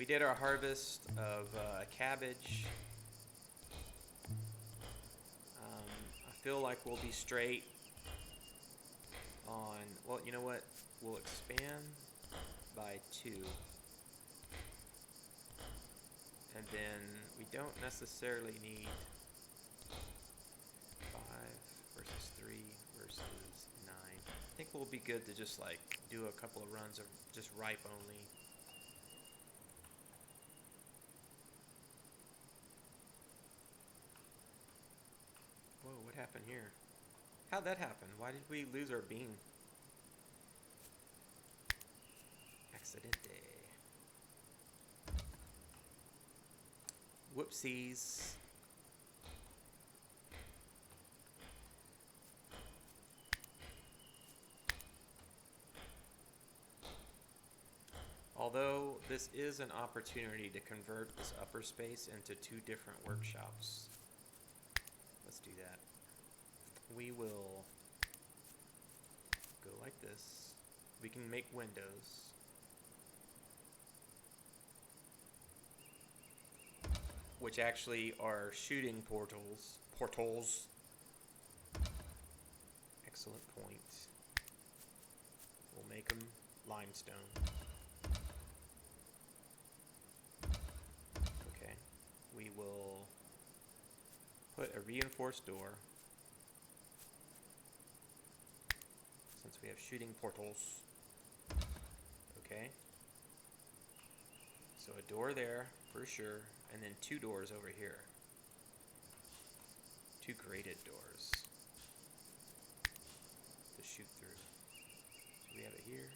did our harvest of cabbage. I feel like we'll be straight on, well, you know what? We'll expand by 2. And then we don't necessarily need 5 versus 3 versus 9. I think we'll be good to just like do a couple of runs of just ripe only. Whoa, what happened here? How'd that happen? Why did we lose our bean? Accidente. Whoopsies. Although this is an opportunity to convert this upper space into 2 different workshops. Let's do that. We will go like this. We can make windows. Which actually are shooting portals. Excellent point. We'll make them limestone. Okay. We will put a reinforced door. Since we have shooting portals. Okay. So a door there, for sure. And then 2 doors over here. 2 grated doors to shoot through. So we have it here.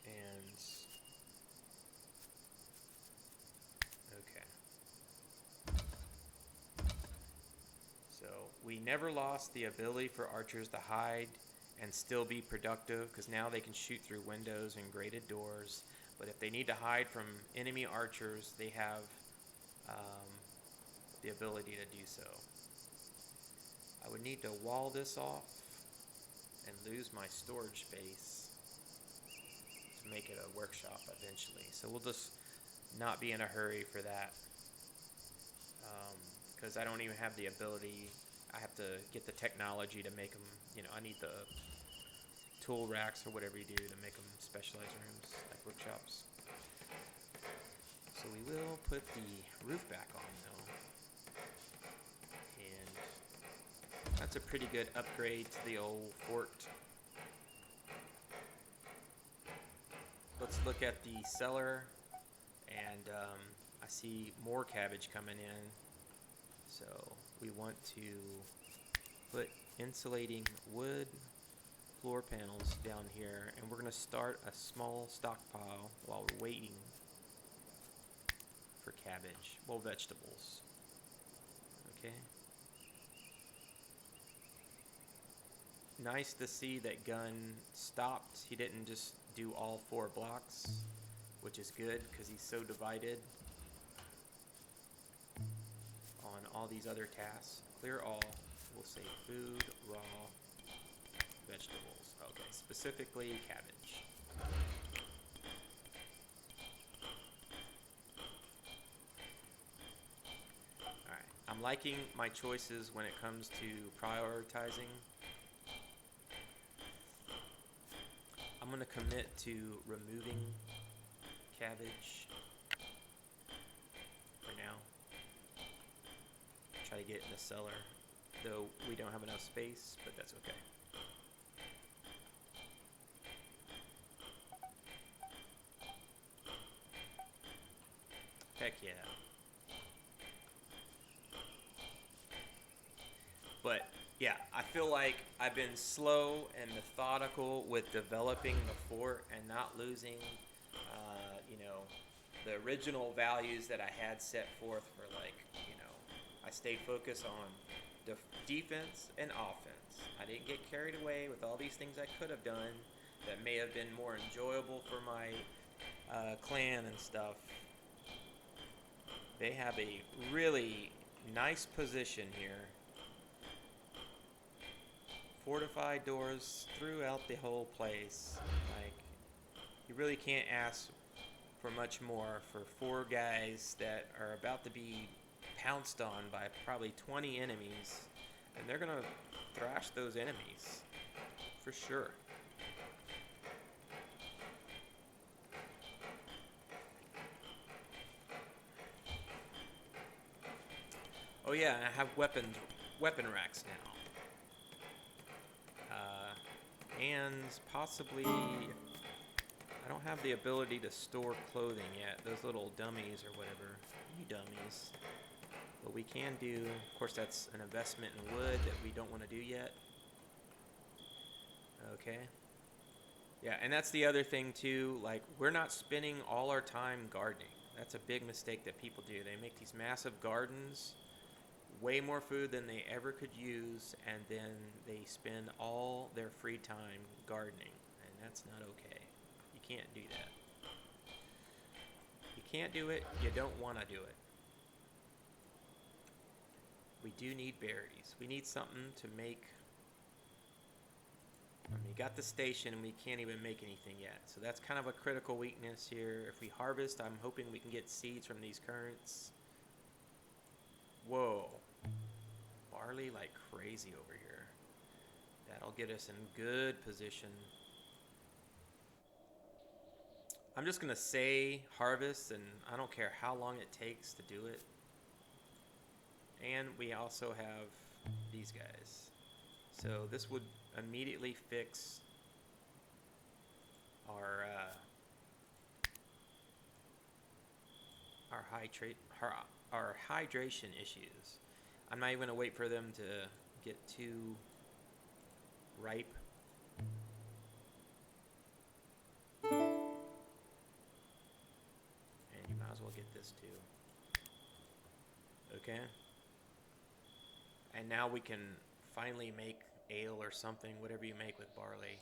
And okay. So we never lost the ability for archers to hide and still be productive, because now they can shoot through windows and grated doors. But if they need to hide from enemy archers, they have the ability to do so. I would need to wall this off and lose my storage space to make it a workshop eventually. So we'll just not be in a hurry for that, because I don't even have the ability. I have to get the technology to make them, you know, I need the tool racks or whatever you do to make them specialized rooms, like workshops. So we will put the roof back on though. And that's a pretty good upgrade to the old fort. Let's look at the cellar, and I see more cabbage coming in. So we want to put insulating wood floor panels down here, and we're going to start a small stockpile while we're waiting for cabbage, well, vegetables. Okay. Nice to see that Gunn stopped. He didn't just do all 4 blocks, which is good because he's so divided on all these other tasks. Clear all. We'll say food, raw, vegetables. Okay, specifically cabbage. Alright, I'm liking my choices when it comes to prioritizing. I'm going to commit to removing cabbage for now. Try to get in the cellar, though we don't have enough space, but that's okay. Heck yeah. But yeah, I feel like I've been slow and methodical with developing the fort and not losing, you know, the original values that I had set forth for, like, you know, I stayed focused on defense and offense. I didn't get carried away with all these things I could have done that may have been more enjoyable for my clan and stuff. They have a really nice position here. Fortified doors throughout the whole place. Like, you really can't ask for much more for 4 guys that are about to be pounced on by probably 20 enemies. And they're gonna thrash those enemies. For sure. Oh yeah, and I have weapon racks now. And possibly, I don't have the ability to store clothing yet. Those little dummies or whatever, dummies. But we can do, of course that's an investment in wood that we don't want to do yet. Okay. Yeah, and that's the other thing too, like we're not spending all our time gardening. That's a big mistake that people do. They make these massive gardens, way more food than they ever could use, and then they spend all their free time gardening, and that's not okay. You can't do that. You can't do it, you don't want to do it. We do need berries. We need something to make. I mean, we got the station and we can't even make anything yet. So that's kind of a critical weakness here. If we harvest, I'm hoping we can get seeds from these currants. Whoa. Barley like crazy over here. That'll get us in good position. I'm just going to say harvest, and I don't care how long it takes to do it. And we also have these guys. So this would immediately fix our hydration issues. I'm not even going to wait for them to get too ripe. And you might as well get this too. Okay. And now we can finally make ale or something, whatever you make with barley.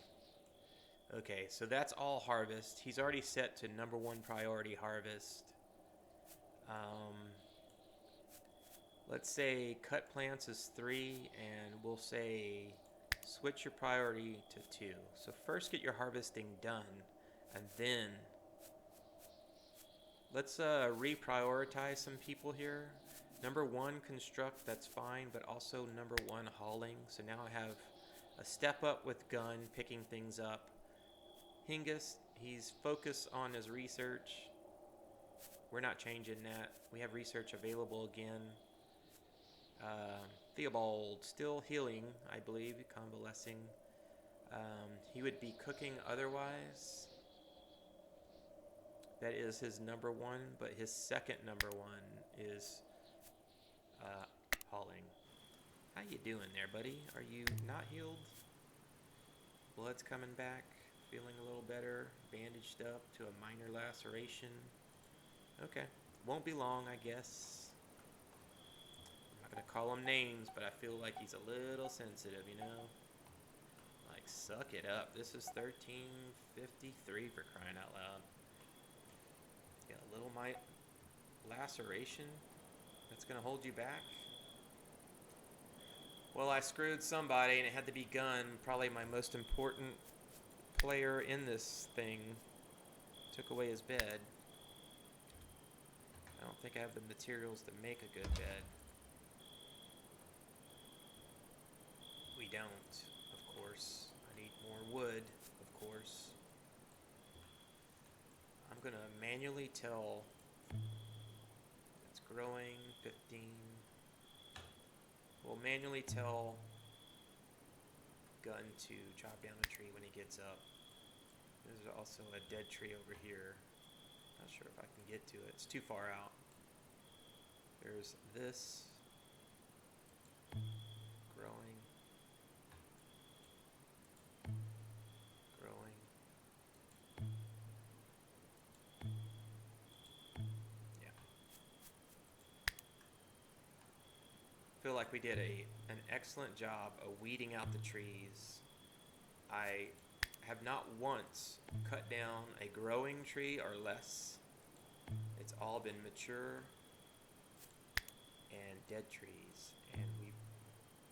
Okay, so that's all harvest. He's already set to #1 priority harvest. Let's say cut plants is 3, and we'll say switch your priority to 2. So first get your harvesting done, and then let's reprioritize some people here. #1 construct, that's fine, but also #1 hauling. So now I have a step up with gun, picking things up. Hingis, he's focused on his research. We're not changing that. We have research available again. Theobald, still healing, I believe, convalescing. He would be cooking otherwise. That is his #1, but his second #1 is hauling. How you doing there, buddy? Are you not healed? Blood's coming back, feeling a little better, bandaged up to a minor laceration. Okay, won't be long, I guess. I'm not gonna call him names, but I feel like he's a little sensitive, you know? Like, suck it up. This is 1353 for crying out loud. Get a little laceration that's gonna hold you back. Well, I screwed somebody, and it had to be Gun, probably my most important player in this thing. Took away his bed. I don't think I have the materials to make a good bed. We don't, of course. I need more wood, of course. I'm gonna manually tell it's growing 15. We'll manually tell Gun to chop down a tree when he gets up. There's also a dead tree over here. Not sure if I can get to it. It's too far out. There's this growing. Growing. Yeah. Feel like we did an excellent job of weeding out the trees. I have not once cut down a growing tree or less. It's all been mature and dead trees, and we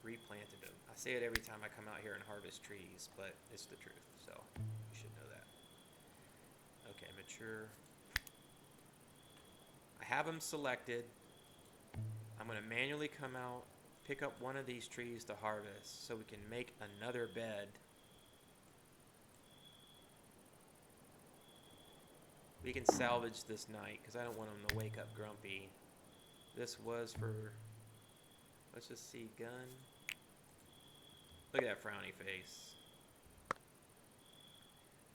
replanted them. I say it every time I come out here and harvest trees, but it's the truth, so you should know that. Okay, mature. I have them selected. I'm going to manually come out, pick up one of these trees to harvest so we can make another bed. We can salvage this night because I don't want them to wake up grumpy. This was for, let's just see, gun. Look at that frowny face.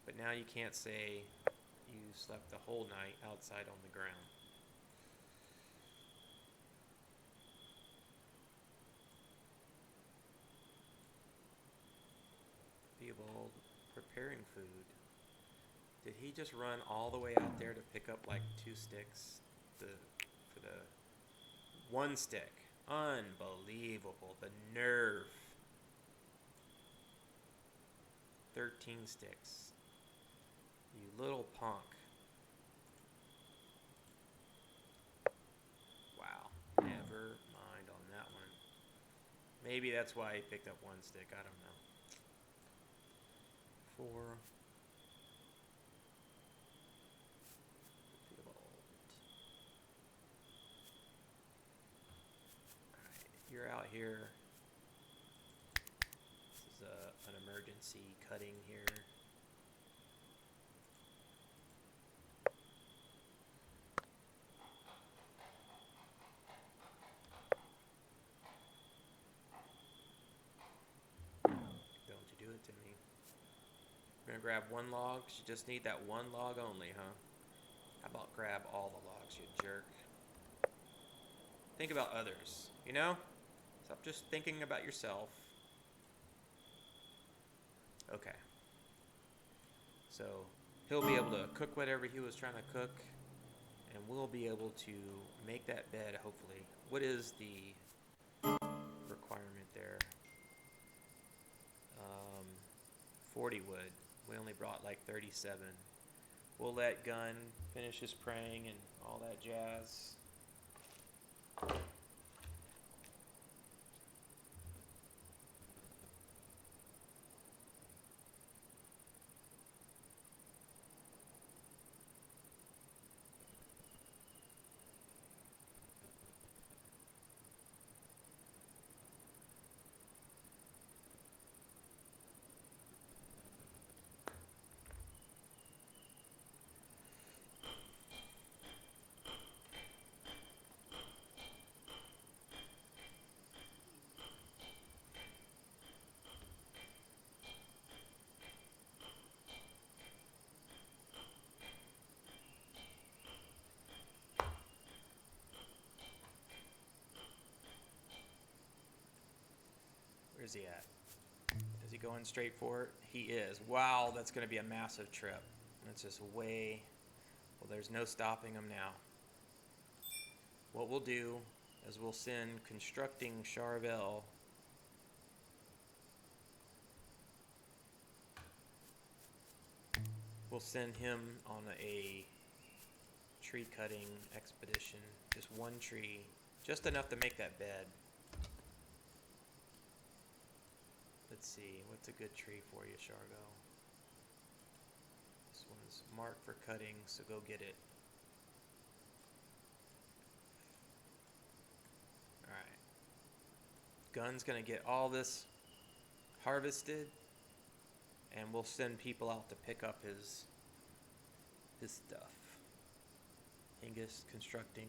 But now you can't say you slept the whole night outside on the ground. People preparing food. Did he just run all the way out there to pick up like 2 sticks for the 1 stick? Unbelievable. The nerve. 13 sticks. You little punk. Wow. Never mind on that one. Maybe that's why he picked up 1 stick. I don't know. 4. You're out here. This is an emergency cutting here. Don't you do it to me. We're going to grab 1 log. You just need that 1 log only, huh? How about grab all the logs, you jerk? Think about others, you know? Stop just thinking about yourself. Okay. So he'll be able to cook whatever he was trying to cook, and we'll be able to make that bed, hopefully. What is the requirement there? 40 wood. We only brought like 37. We'll let Gun finish his praying and all that jazz. Where's he at? Is he going straight for it? He is. Wow, that's going to be a massive trip. That's just way... Well, there's no stopping him now. What we'll do is we'll send Constructing Charvel. We'll send him on a tree cutting expedition. Just 1 tree. Just enough to make that bed. Let's see, what's a good tree for you, Charvel? This one's marked for cutting, so go get it. Alright. Gun's gonna get all this harvested, and we'll send people out to pick up his stuff. Hengist constructing.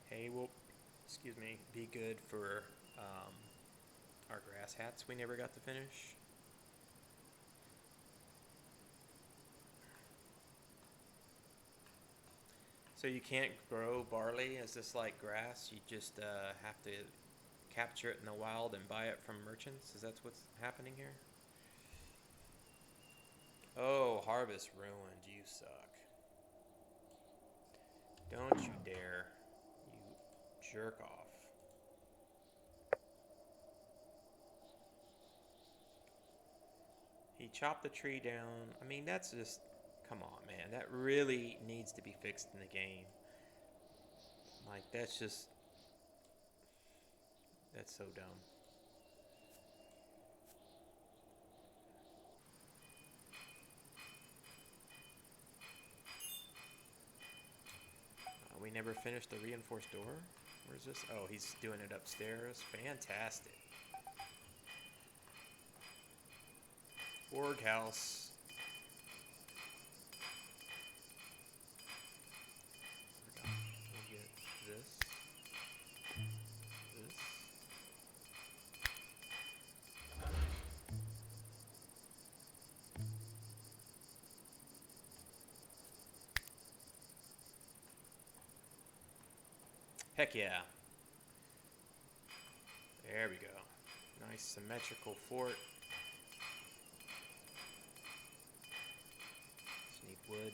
Hay will, excuse me, be good for our grass hats we never got to finish. So you can't grow barley as this like grass. You just have to capture it in the wild and buy it from merchants. Is that what's happening here? Oh, harvest ruined. You suck. Don't you dare. You jerk off. He chopped the tree down. I mean, that's just, come on, man. That really needs to be fixed in the game. Like, that's so dumb. We never finished the reinforced door. Where's this? Oh, he's doing it upstairs. Fantastic. Org house. We'll get this. This. Heck yeah. There we go. Nice symmetrical fort. Just need wood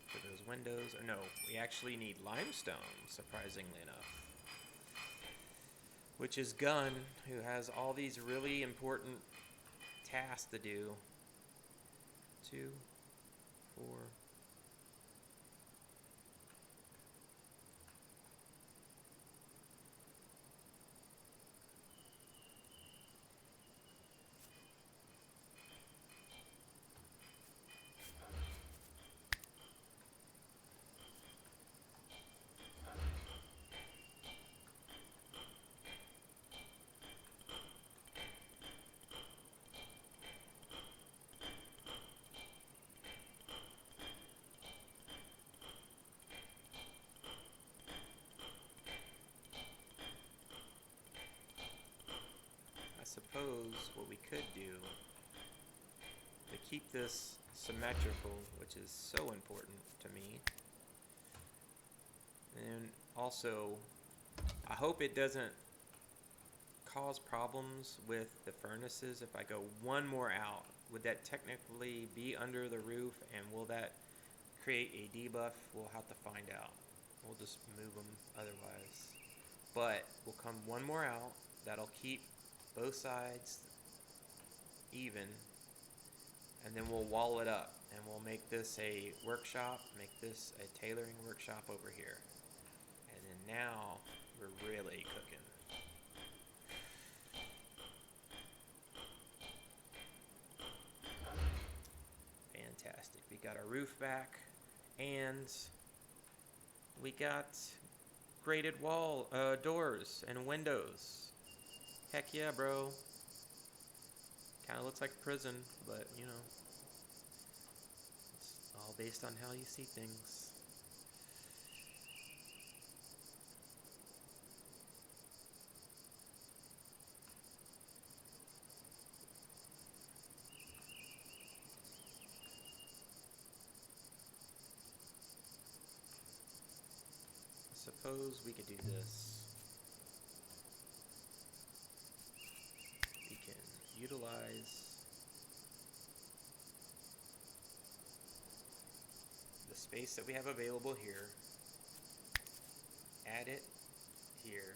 for those windows. Or no, we actually need limestone, surprisingly enough. Which is Gunn, who has all these really important tasks to do. 2, 4. I suppose what we could do to keep this symmetrical, which is so important to me, and also I hope it doesn't cause problems with the furnaces if I go one more out. Would that technically be under the roof, and will that create a debuff? We'll have to find out. We'll just move them otherwise. But we'll come one more out. That'll keep both sides even, and then we'll wall it up, and we'll make this a workshop, make this a tailoring workshop over here. And then now we're really cooking. Fantastic. We got our roof back, and we got graded wall doors and windows. Heck yeah, bro. Kind of looks like a prison, but you know, it's all based on how you see things. Suppose we could do this. We can utilize the space that we have available here, add it here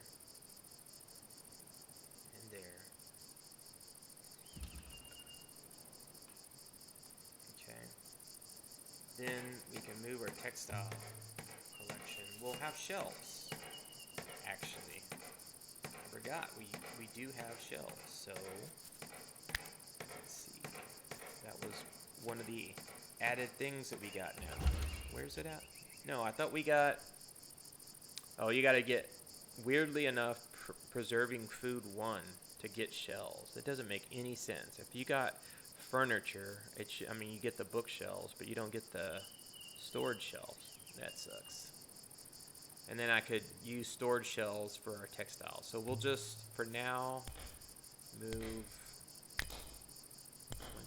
and there. Okay. Then we can move our textile collection. We'll have shelves, actually. I forgot, we do have shelves, so let's see. That was one of the added things that we got now. Where's it at? No, I thought we got, oh, you gotta get, weirdly enough, preserving food 1 to get shelves. It doesn't make any sense. If you got furniture, I mean, you get the bookshelves, but you don't get the storage shelves. That sucks. And then I could use storage shelves for our textiles. So we'll just, for now, move 1,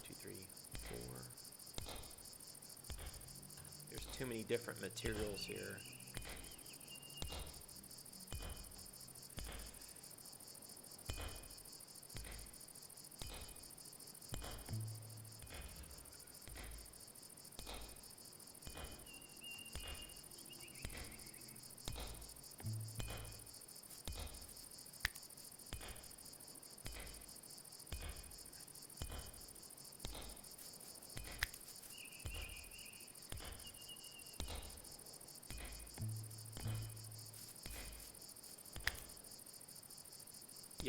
2, 3, 4. There's too many different materials here.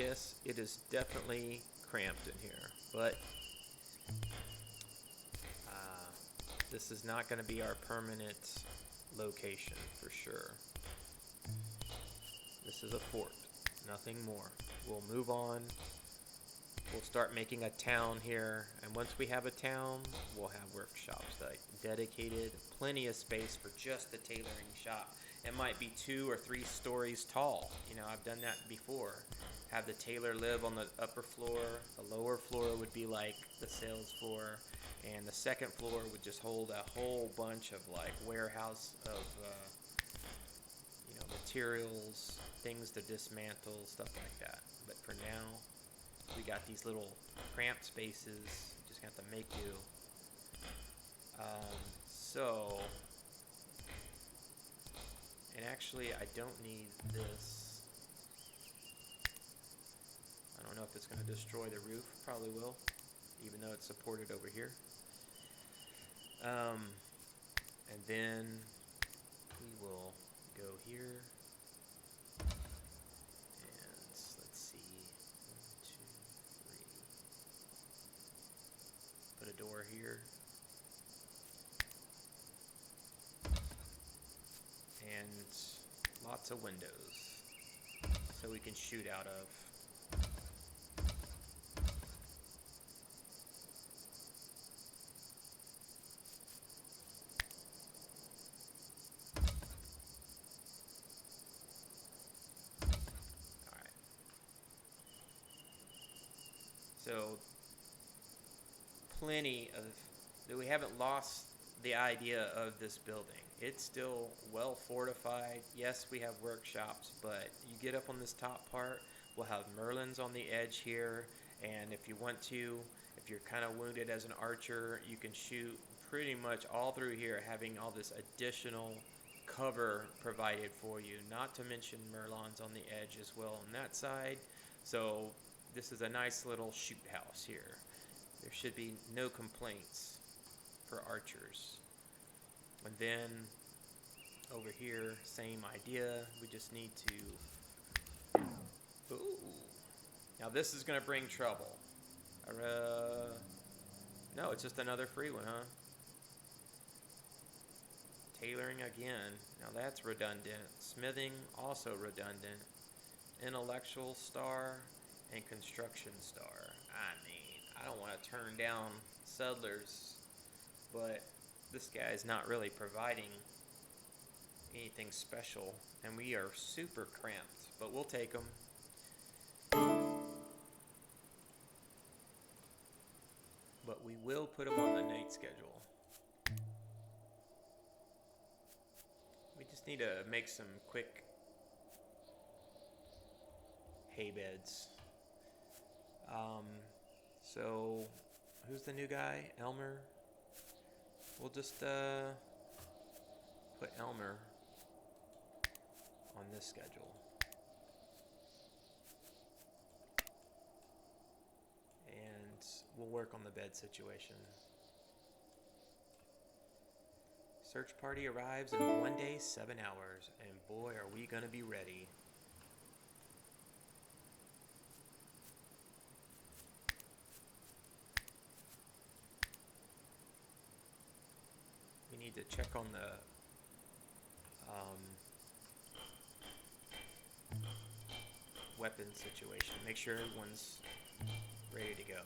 yes, it is definitely cramped in here, but this is not going to be our permanent location for sure. This is a fort, nothing more. We'll move on. We'll start making a town here, and once we have a town, we'll have workshops like dedicated, plenty of space for just the tailoring shop. It might be 2 or 3 stories tall. You know, I've done that before. Have the tailor live on the upper floor. The lower floor would be like the sales floor, and the second floor would just hold a whole bunch of like warehouse of materials, things to dismantle, stuff like that. But for now, we got these little cramped spaces. Just got to make do. And actually, I don't need this. I don't know if it's going to destroy the roof. Probably will, even though it's supported over here. And then we will go here. And let's see. 1, 2, 3. Put a door here. And lots of windows so we can shoot out of. Alright. So plenty of, we haven't lost the idea of this building. It's still well fortified. Yes, we have workshops, but you get up on this top part, we'll have merlins on the edge here, and if you want to, if you're kind of wounded as an archer, you can shoot pretty much all through here, having all this additional cover provided for you, not to mention merlons on the edge as well on that side. So this is a nice little shoot house here. There should be no complaints for archers. And then over here, same idea. We just need to. Ooh. Now this is gonna bring trouble. No, it's just another free one, huh? Tailoring again. Now that's redundant. Smithing, also redundant. Intellectual star and construction star. I mean, I don't want to turn down settlers, but this guy's not really providing anything special, and we are super cramped, but we'll take them. But we will put them on the night schedule. We just need to make some quick hay beds. So who's the new guy? Elmer? We'll just put Elmer on this schedule. And we'll work on the bed situation. Search party arrives in 1 day, 7 hours, and boy, are we gonna be ready. We need to check on the weapon situation. Make sure everyone's ready to go.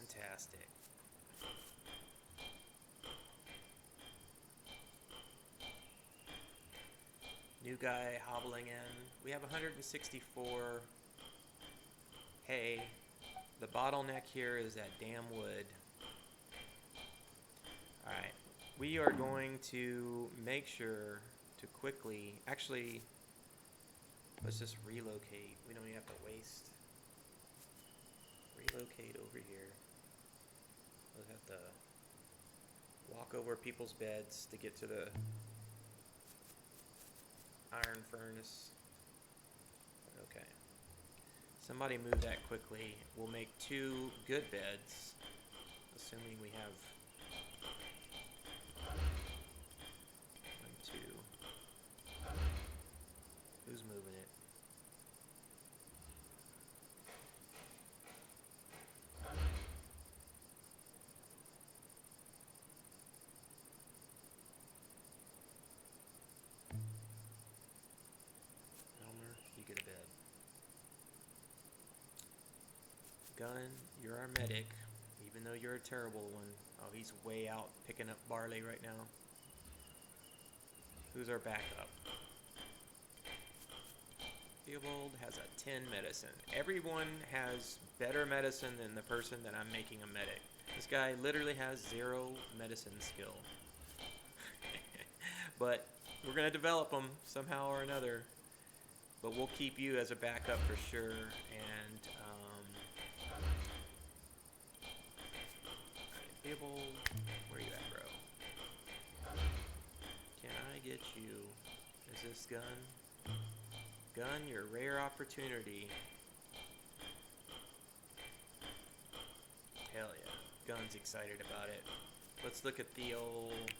Fantastic. New guy hobbling in. We have 164 hay. The bottleneck here is that damn wood. Alright. We are going to make sure to quickly, actually, let's just relocate. We don't even have to waste relocate over here. We'll have to walk over people's beds to get to the iron furnace. Okay. Somebody move that quickly. We'll make 2 good beds, assuming we have 1, 2. Who's moving it? Elmer, you get a bed. Gun, you're our medic, even though you're a terrible one. Oh, he's way out picking up barley right now. Who's our backup? Theobald has a 10 medicine. Everyone has better medicine than the person that I'm making a medic. This guy literally has 0 medicine skill. But we're going to develop them somehow or another. But we'll keep you as a backup for sure. And, Theobald, where you at, bro? Can I get you? Is this gun? Gun, your rare opportunity. Hell yeah. Gun's excited about it. Let's look at the old...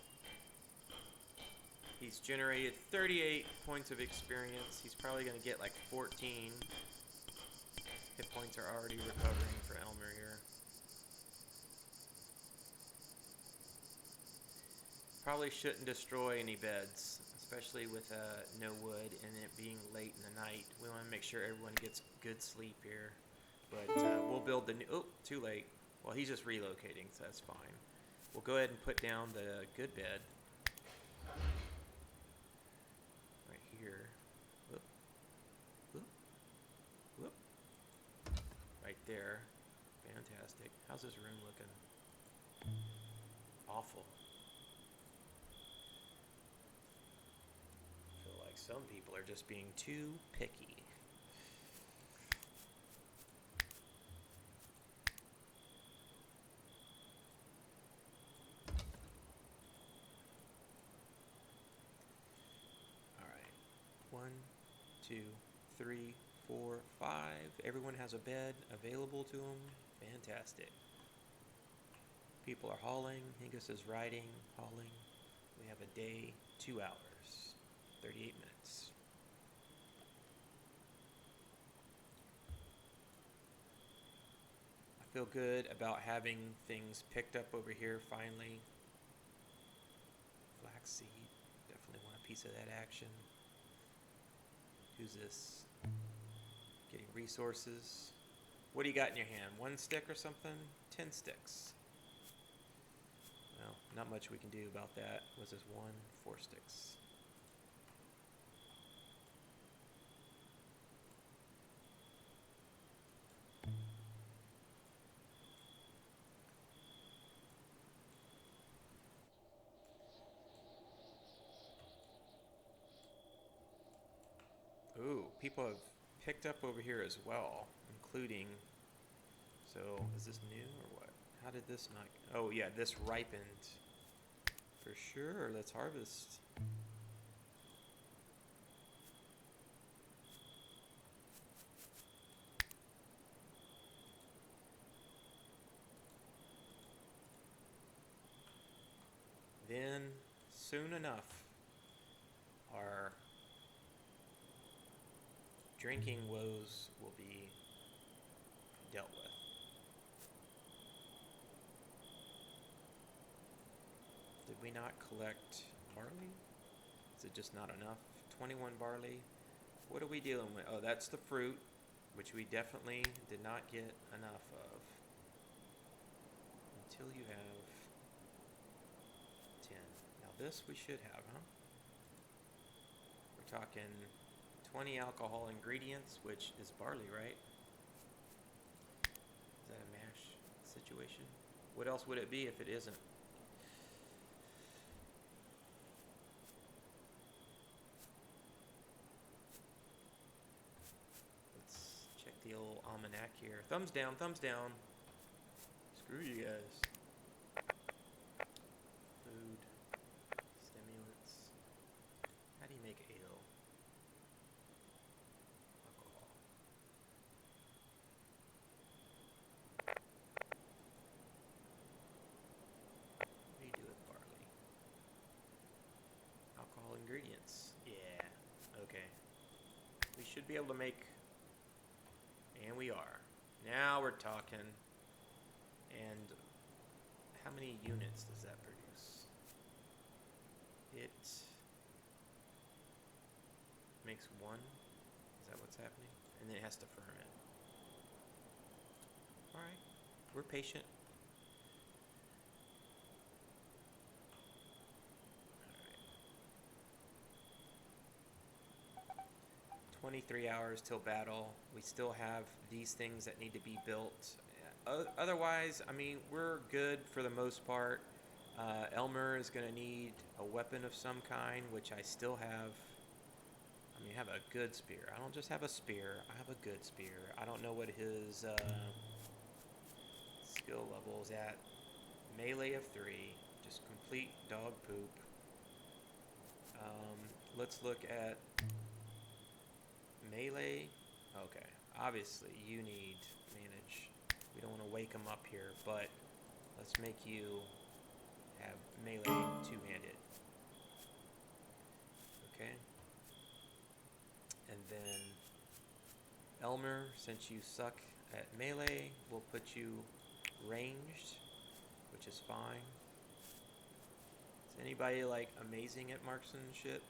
He's generated 38 points of experience. He's probably going to get like 14. Hit points are already recovering for Elmer here. Probably shouldn't destroy any beds, especially with no wood and it being late in the night. We want to make sure everyone gets good sleep here. But we'll build the new... Oh, too late. Well, he's just relocating, so that's fine. We'll go ahead and put down the good bed. Right here. Whoop. Whoop. Whoop. Right there. Fantastic. How's this room looking? Awful. I feel like some people are just being too picky. One, 2, 3, 4, 5. Everyone has a bed available to them. Fantastic. People are hauling. Hingis is riding, hauling. We have a day, 2 hours, 38 minutes. I feel good about having things picked up over here finally. Flaxseed. Definitely want a piece of that action. Who's this? Getting resources. What do you got in your hand? 1 stick or something? 10 sticks. Well, not much we can do about that. Was this 1? 4 sticks. Ooh, people have picked up over here as well, including... So, is this new or what? How did this not... Oh, yeah, this ripened. For sure, let's harvest. Then, soon enough, our drinking woes will be dealt with. Did we not collect barley? Is it just not enough? 21 barley. What are we dealing with? Oh, that's the fruit, which we definitely did not get enough of. Until you have 10. Now this we should have, huh? We're talking 20 alcohol ingredients, which is barley, right? Is that a mash situation? What else would it be if it isn't? Let's check the old almanac here. Thumbs down, thumbs down. Screw you guys. Food. Stimulants. How do you make ale? Alcohol. What do you do with barley? Alcohol ingredients. Yeah. Okay. We should be able to make... And we are. Now we're talking. And how many units does that produce? It makes one. Is that what's happening? And then it has to ferment. Alright. We're patient. Alright. 23 hours till battle. We still have these things that need to be built. Otherwise, I mean, we're good for the most part. Elmer is going to need a weapon of some kind, which I still have. I mean, I have a good spear. I don't just have a spear. I have a good spear. I don't know what his skill level is at. Melee of 3. Just complete dog poop. Let's look at melee. Okay. Obviously, you need manage. We don't want to wake him up here, but let's make you have melee two-handed. Okay. And then Elmer, since you suck at melee, we'll put you ranged, which is fine. Is anybody like amazing at marksmanship?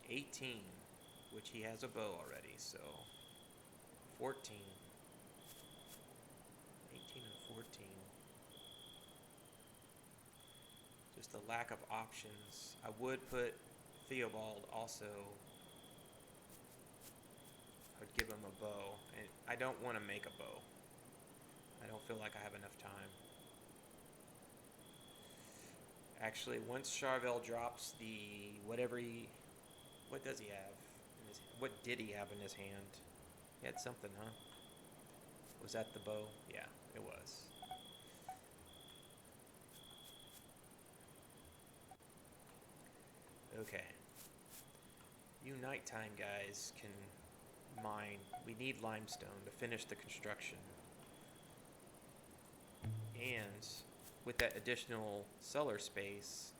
18, which he has a bow already, so 14. 18 and 14. Just a lack of options. I would put Theobald also. I would give him a bow. And I don't want to make a bow. I don't feel like I have enough time. Actually, once Charvel drops the whatever he... What does he have? In his, what did he have in his hand? He had something, huh? Was that the bow? Yeah, it was. Okay. You nighttime guys can mine. We need limestone to finish the construction. And with that additional cellar space,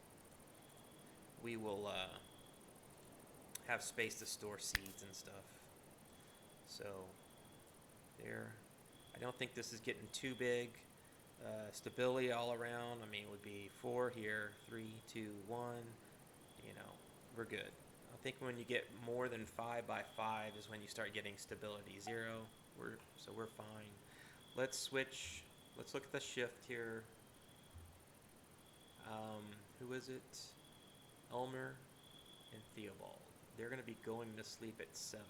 we will have space to store seeds and stuff. So, there. I don't think this is getting too big. Stability all around, I mean, it would be 4 here, 3, 2, 1. You know, we're good. I think when you get more than 5 by 5 is when you start getting stability 0. So we're fine. Let's switch. Let's look at the shift here. Who is it? Elmer and Theobald. They're going to be going to sleep at 7.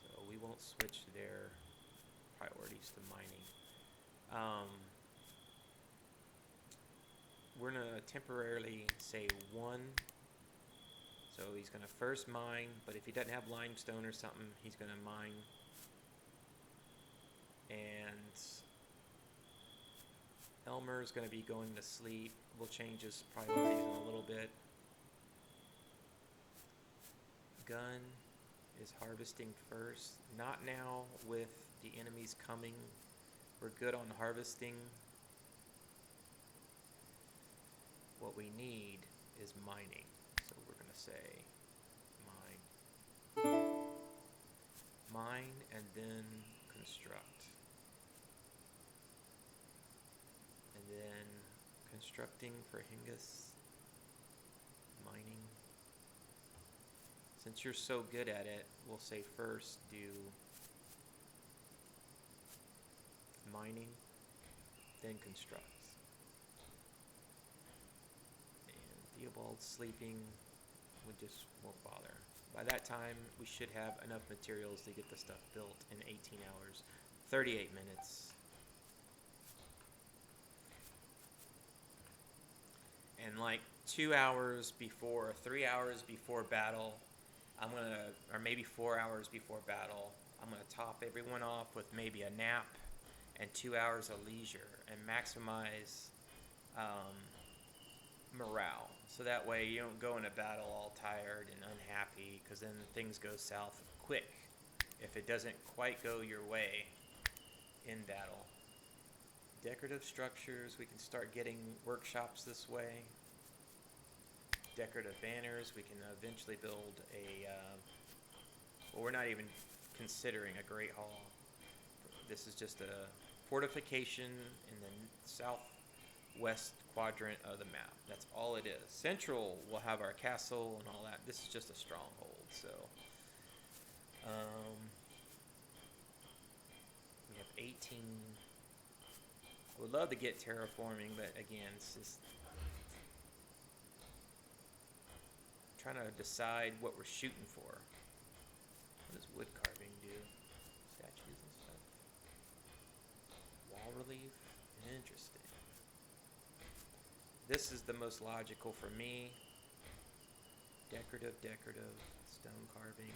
So we won't switch their priorities to mining. We're going to temporarily say 1. So he's going to first mine, but if he doesn't have limestone or something, he's going to mine. And Elmer's going to be going to sleep. We'll change his priorities in a little bit. Gun is harvesting first. Not now with the enemies coming. We're good on harvesting. What we need is mining. So we're going to say mine. Mine and then construct. And then constructing for Hingis. Mining. Since you're so good at it, we'll say first do mining, then construct. And Theobald's sleeping, we just won't bother. By that time, we should have enough materials to get the stuff built in 18 hours. 38 minutes. And like 2 hours before, 3 hours before battle, or maybe 4 hours before battle, I'm gonna top everyone off with maybe a nap and 2 hours of leisure and maximize um, morale. So that way you don't go into battle all tired and unhappy, because then things go south quick if it doesn't quite go your way in battle. Decorative structures, we can start getting workshops this way. Decorative banners, we can eventually build a, well, we're not even considering a Great Hall. This is just a fortification in the southwest quadrant of the map. That's all it is. Central will have our castle and all that. This is just a stronghold. So we have 18. I would love to get terraforming, but again, it's just trying to decide what we're shooting for. What does wood carving do? Statues and stuff. Wall relief. Interesting. This is the most logical for me. Decorative, stone carving.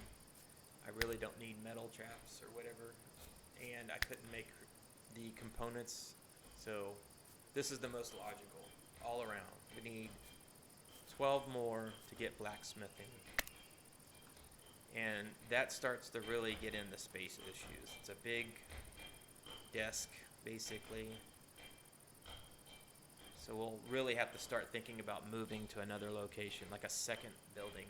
I really don't need metal traps or whatever, and I couldn't make the components, so this is the most logical all around. We need 12 more to get blacksmithing, and that starts to really get into space issues. It's a big desk, basically. So we'll really have to start thinking about moving to another location, like a second building.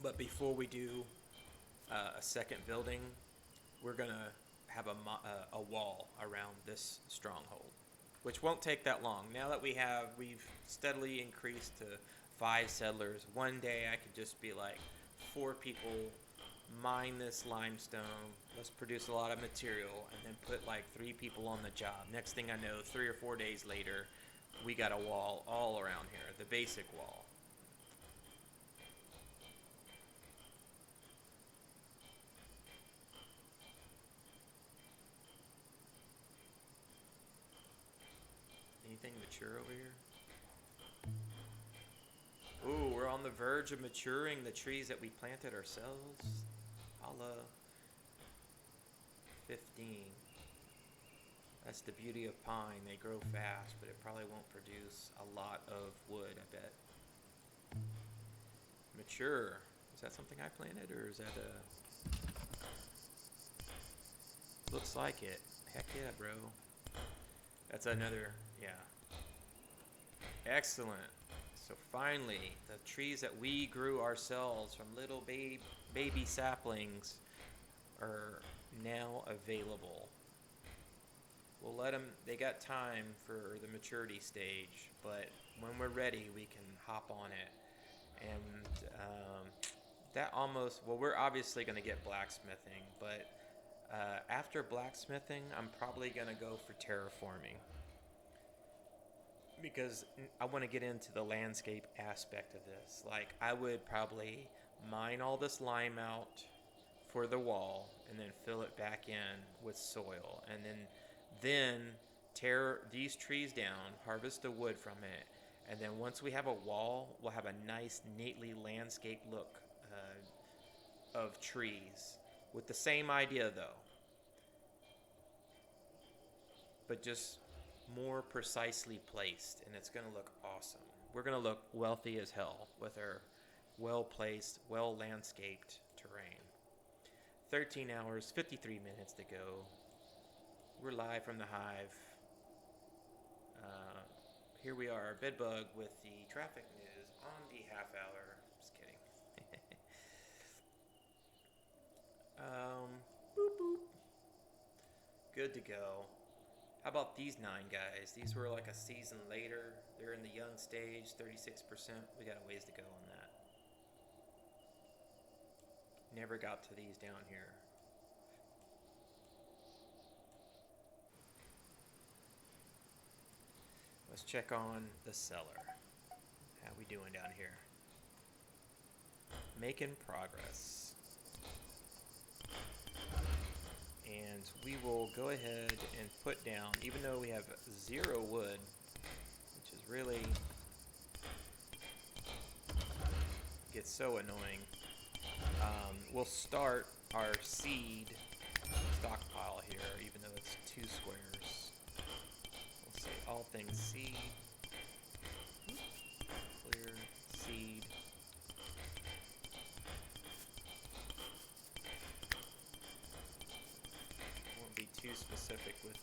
But before we do a second building, we're going to have a wall around this stronghold, which won't take that long. Now that we've steadily increased to 5 settlers. One day I could just be like, 4 people, mine this limestone, let's produce a lot of material, and then put like 3 people on the job. Next thing I know, 3 or 4 days later, we got a wall all around here, the basic wall. Anything mature over here? Ooh, we're on the verge of maturing the trees that we planted ourselves. Holla. 15. That's the beauty of pine. They grow fast, but it probably won't produce a lot of wood, I bet. Mature. Is that something I planted, or is that a... Looks like it. Heck yeah, bro. That's another... Yeah. Excellent. So finally, the trees that we grew ourselves from little baby saplings are now available. We'll let them, they got time for the maturity stage, but when we're ready, we can hop on it. And that almost, well, we're obviously going to get blacksmithing, but after blacksmithing, I'm probably going to go for terraforming, because I want to get into the landscape aspect of this. Like, I would probably mine all this lime out for the wall and then fill it back in with soil, and then tear these trees down, harvest the wood from it, and then once we have a wall, we'll have a nice, neatly landscaped look of trees, with the same idea though, but just more precisely placed, and it's going to look awesome. We're going to look wealthy as hell with our well-placed, well-landscaped terrain. 13 hours, 53 minutes to go. We're live from the hive. Here we are, Bedbug, with the traffic news on the half hour. Just kidding. Boop boop. Good to go. How about these 9 guys? These were like a season later. They're in the young stage, 36%. We got a ways to go on that. Never got to these down here. Let's check on the cellar. How we doing down here? Making progress. And we will go ahead and put down, even though we have 0 wood, which is really so annoying. We'll start our seed stockpile here, even though it's 2 squares. We'll say all things seed. Clear seed. Won't be too specific with it.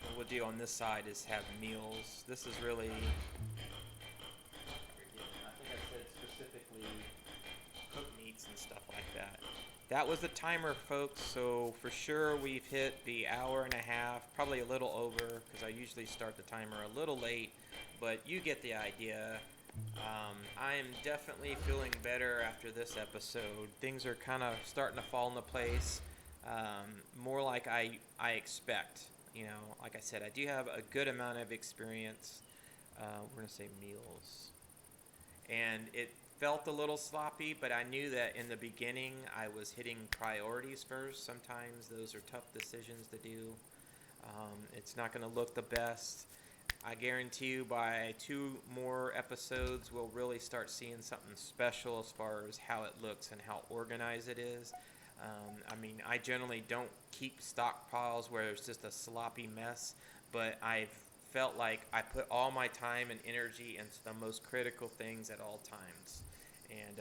What we'll do on this side is have meals. This is really, I think I said specifically cooked meats and stuff like that. That was the timer, folks, so for sure we've hit the hour and a half, probably a little over, because I usually start the timer a little late, but you get the idea. I am definitely feeling better after this episode. Things are kind of starting to fall into place, more like I expect. You know, like I said, I do have a good amount of experience. We're going to say meals. And it felt a little sloppy, but I knew that in the beginning I was hitting priorities first. Sometimes those are tough decisions to do. It's not going to look the best. I guarantee you by 2 more episodes we'll really start seeing something special as far as how it looks and how organized it is. I mean, I generally don't keep stockpiles where it's just a sloppy mess, but I've felt like I put all my time and energy into the most critical things at all times. And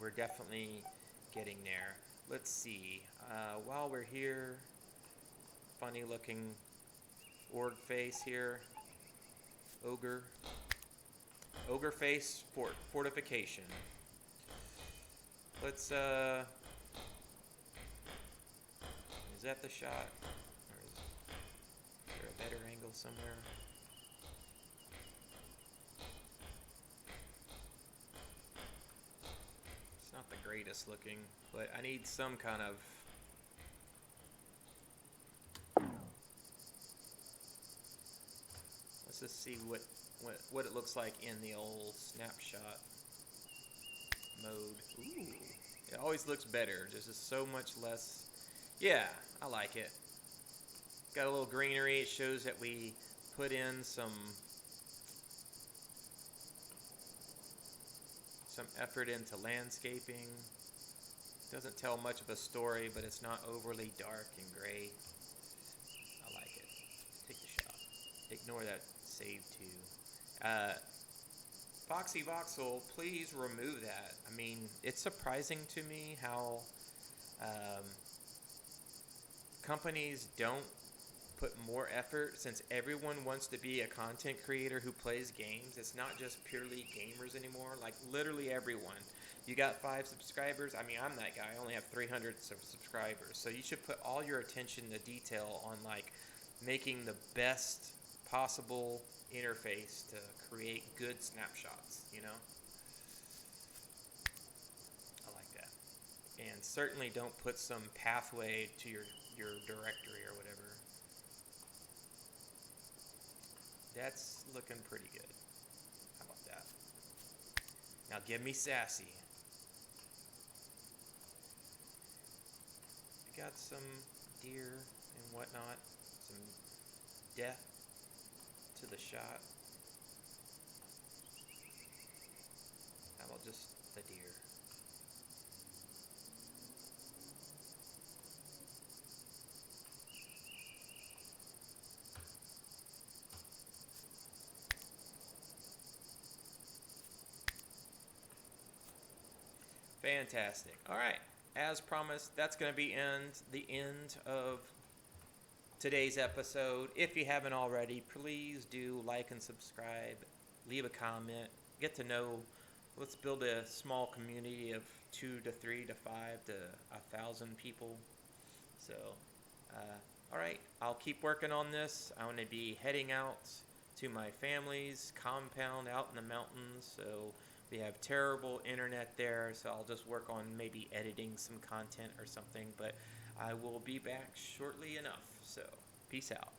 we're definitely getting there. Let's see. While we're here, funny looking org face here. Ogre face fortification. Let's is that the shot? Or is there a better angle somewhere? It's not the greatest looking, but I need some kind of let's just see what it looks like in the old snapshot mode. Ooh, it always looks better. There's just so much less. Yeah, I like it. Got a little greenery. It shows that we put in some effort into landscaping. Doesn't tell much of a story, but it's not overly dark and gray. I like it. Take the shot. Ignore that save too. Foxy Voxel, please remove that. I mean, it's surprising to me how companies don't put more effort, since everyone wants to be a content creator who plays games. It's not just purely gamers anymore. Like, literally everyone. You got 5 subscribers. I mean, I'm that guy. I only have 300 subscribers. So you should put all your attention to detail on, like, making the best possible interface to create good snapshots, you know? I like that. And certainly don't put some pathway to your directory or whatever. That's looking pretty good. How about that? Now give me sassy. We got some deer and whatnot. Some death to the shot. How about just the deer? Fantastic. All right. As promised, that's going to be the end of today's episode. If you haven't already, please do like and subscribe. Leave a comment. Get to know. Let's build a small community of 2 to 3 to 5 to 1,000 people. So, all right. I'll keep working on this. I'm going to be heading out to my family's compound out in the mountains. So we have terrible internet there, so I'll just work on maybe editing some content or something, but I will be back shortly enough. So, peace out.